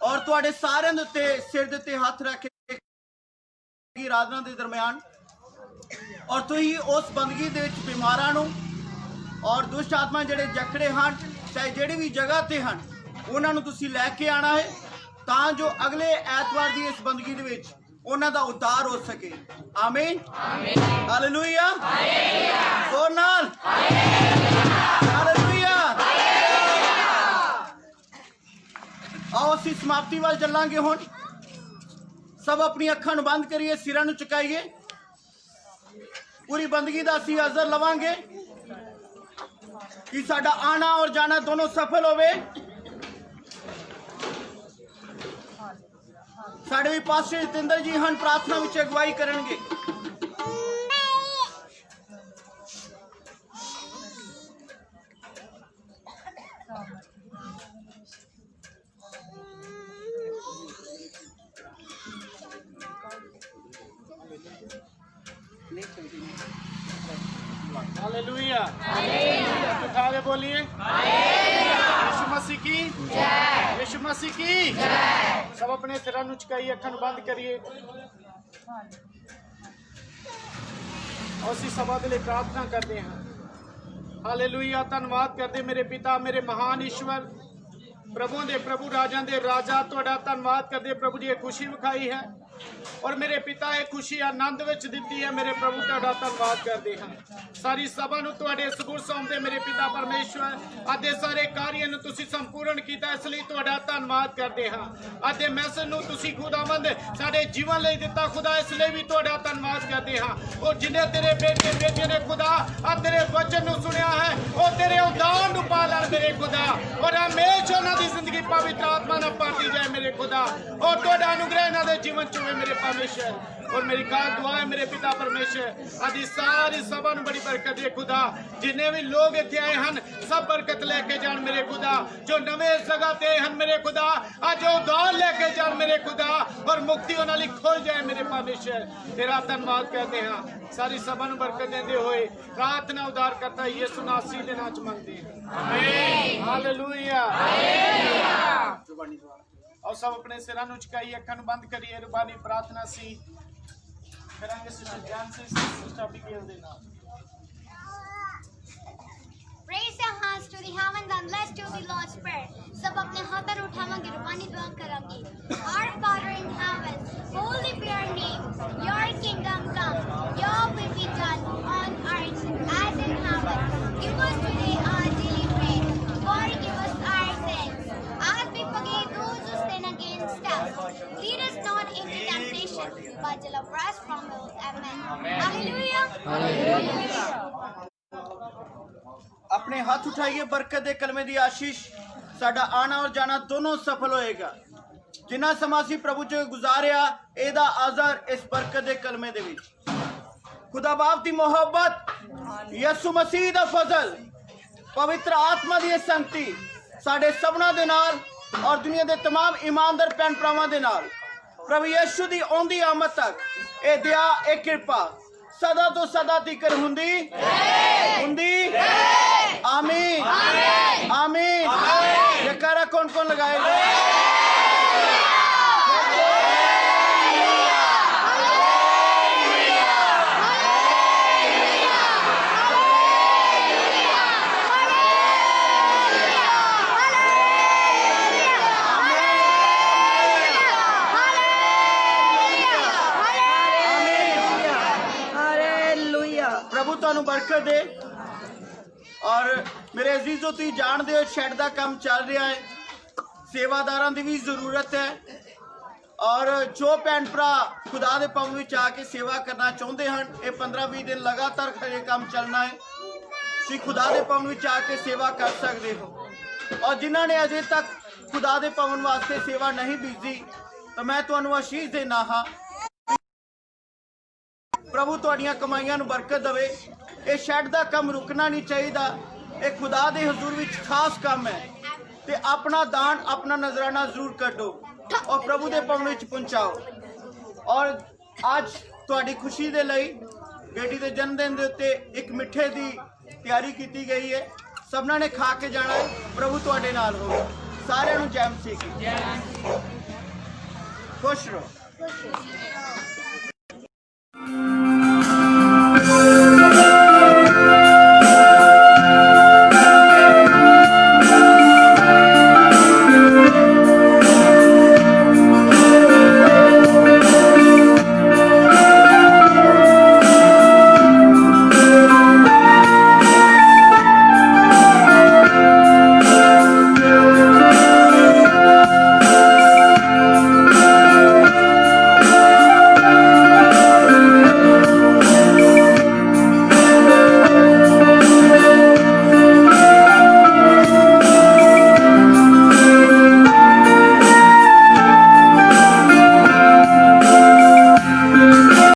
और तुहाडे सारे दे उत्ते सिर दे उत्ते हथ रख के आराधना के दरम्यान और तुसीं उस बंदगी दे विच बीमारां नूं और दुष्ट आत्मा जिहड़े जकड़े हन चाहे जिहड़ी भी जगह ते हन उन्हां नूं तुसीं लैके आना है ਤਾਂ ਜੋ ਅਗਲੇ ਐਤਵਾਰ ਦੀ ਇਸ ਬੰਦਗੀ ਦੇ ਵਿੱਚ ਉਹਨਾਂ ਦਾ ਉद्धार ਹੋ ਸਕੇ। ਆਮੀਨ ਹਾਲੇਲੂਇਆ ਜ਼ੋਰ ਨਾਲ ਹਾਲੇਲੂਇਆ। ਆਓ ਅਸੀਂ ਸਮਾਪਤੀ ਵੱਲ ਚੱਲਾਂਗੇ। ਹੁਣ ਸਭ ਆਪਣੀ ਅੱਖਾਂ ਨੂੰ ਬੰਦ ਕਰੀਏ, ਸਿਰਾਂ ਨੂੰ ਝੁਕਾਈਏ। ਪੂਰੀ ਬੰਦਗੀ ਦਾ ਅਸੀਂ ਅਜ਼ਰ ਲਵਾਂਗੇ ਕਿ ਸਾਡਾ ਆਣਾ ਔਰ ਜਾਣਾ ਦੋਨੋਂ ਸਫਲ ਹੋਵੇ। ਸਾਡੇ ਵੀ ਪਾਸਟਰ ਜਤਿੰਦਰ ਜੀ ਹਨ, ਪ੍ਰਾਰਥਨਾ ਵਿੱਚ ਅਗਵਾਈ ਕਰਨਗੇ। हालेलुया उठा के बोलिए यीशु मसीह की जय, यीशु मसीह की जय। सब अपने सिरां नूं झुकाइए, अखां नूं बंद करिए। ਅਸੀਂ ਸਭਾ ਦੇ ਲਈ ਪ੍ਰਾਰਥਨਾ ਕਰਦੇ ਹਾਂ। ਹਾਲੇਲੂਇਆ ਧੰਨਵਾਦ ਕਰਦੇ ਮੇਰੇ ਪਿਤਾ, ਮੇਰੇ ਮਹਾਨ ਈਸ਼ਵਰ, ਪ੍ਰਭੂ ਦੇ ਪ੍ਰਭੂ, ਰਾਜਾਂ ਦੇ ਰਾਜਾ, ਤੁਹਾਡਾ ਧੰਨਵਾਦ ਕਰਦੇ ਪ੍ਰਭੂ ਜੀ। ਇਹ ਖੁਸ਼ੀ ਵਿਖਾਈ ਹੈ और मेरे पिता ये खुशी आनंद विच दिती है। मेरे प्रभु तुहाडा धन्नवाद करते हैं। सारी सभा नूं तुहाडे सगुण सौंपदे मेरे पिता परमेश्वर। अदे सारे कार्य नूं तुसीं संपूर्ण कीता, इसलिए तुहाडा धन्नवाद करते हैं। अदे मैसेज नूं तुसीं खुदावंद साडे जीवन लई दिता खुदा, इसलिए भी तुहाडा धन्नवाद करते हैं। और जिन्हें तेरे बेटे बेटियां ने खुदा आ तेरे वचन नूं सुनिया है, ओ तेरे उद्धार नूं पा लैण मेरे खुदा, और हमेशा उन्हां दी जिंदगी पवित्र आत्मा नाल भरती जाए मेरे खुदा। और तुहाडा अनुग्रह इन्हां दे जीवन च मेरे परमेश्वर। और मेरी खास दुआ है मेरे पिता परमेश्वर, अभी सारी सभा नूं बड़ी बरकत दे खुदा। जिन्ने भी लोग इत्थे आए हैं सब बरकत लेके जान मेरे खुदा। जो नवे जगह ते हैं मेरे खुदा, अज उद्धार लेके जान मेरे खुदा, और मुक्ति उन्हां लई खुल जाए मेरे परमेश्वर। तेरा धन्नवाद करते हैं। सारी सभा नूं बरकत देंदे होए प्रार्थना उद्धार करता यीशु नासरी दे नाम च मंगदे हैं, आमीन हालेलुया। और सब अपने सिरां नूं झुकाइए, अखां नूं बंद करिए। रुबानी प्रार्थना सी करांगे सिस्टर जान से सिस्टर अबिगेल दे नाम। Raise your hands to the heavens and let's do the Lord's Prayer. सब अपने हाथ उठाएंगे, रुबानी दुआ करेंगे। Our Father in heaven, holy be your name. Your kingdom come, your will be done on earth as in heaven. Give us today our daily bread. Forgive us our sins, as we forgive those who sin against us. Lead us not into temptation, but deliver us from evil. Amen. Hallelujah. Hallelujah. अपने हाथ उठाइए, बरकत दे कलमे दी आशीष साडा आना और जाना दोनों सफल होएगा। जिन्ना समा असीं प्रभु च गुजारिया एदा आज़र इस बरकत दे कलमे दे विच। खुदा बाप दी मोहब्बत, यसु मसीह दा फजल, पवित्र आत्मा दी संगति साडे सबना दे नाल और दुनिया दे तमाम ईमानदार भैन भरावां दे नाल प्रभु यीशु दी औंदी आमद तक ए दया ए कृपा सदा तो सदा तिकर हुंदी हुंदी। आमीन आमीन। जयकारा कौन कौन लगाएगा? प्रभु तुहानू बरकत दे। और मेरे अजीजों तुसीं जानदे हो शैड दा काम चल रहा है, सेवादारां दी भी जरूरत है। और जो भैन भरा खुदा दे भवन विच आके सेवा करना चाहुंदे हन, ये 15-20 दिन लगातार ये काम चलना है। तुसीं खुदा दे भवन विच आके सेवा कर सकदे हो। और जिन्हां ने अजे तक खुदा दे भवन वास्ते सेवा नहीं भेजी, तो मैं तुहानू आशीष देना हाँ, प्रभु तुहाड़ियां कमाईयां नू बरकत देवे। ये शैड दा काम रुकना नहीं चाहिए। ये खुदा दे हजूर विच खास काम है, ते अपना दान अपना नजराना जरूर कड्डो और प्रभु दे भवन विच पहुंचाओ। और आज तुहाडी खुशी दे लई बेटी दे जन्मदिन दे उत्ते एक मिठे दी तैयारी की गई है। सबना ने खा के जाना है। प्रभु तुहाडे नाल हो। सारिआं नू जय मसीह की। खुश रहो।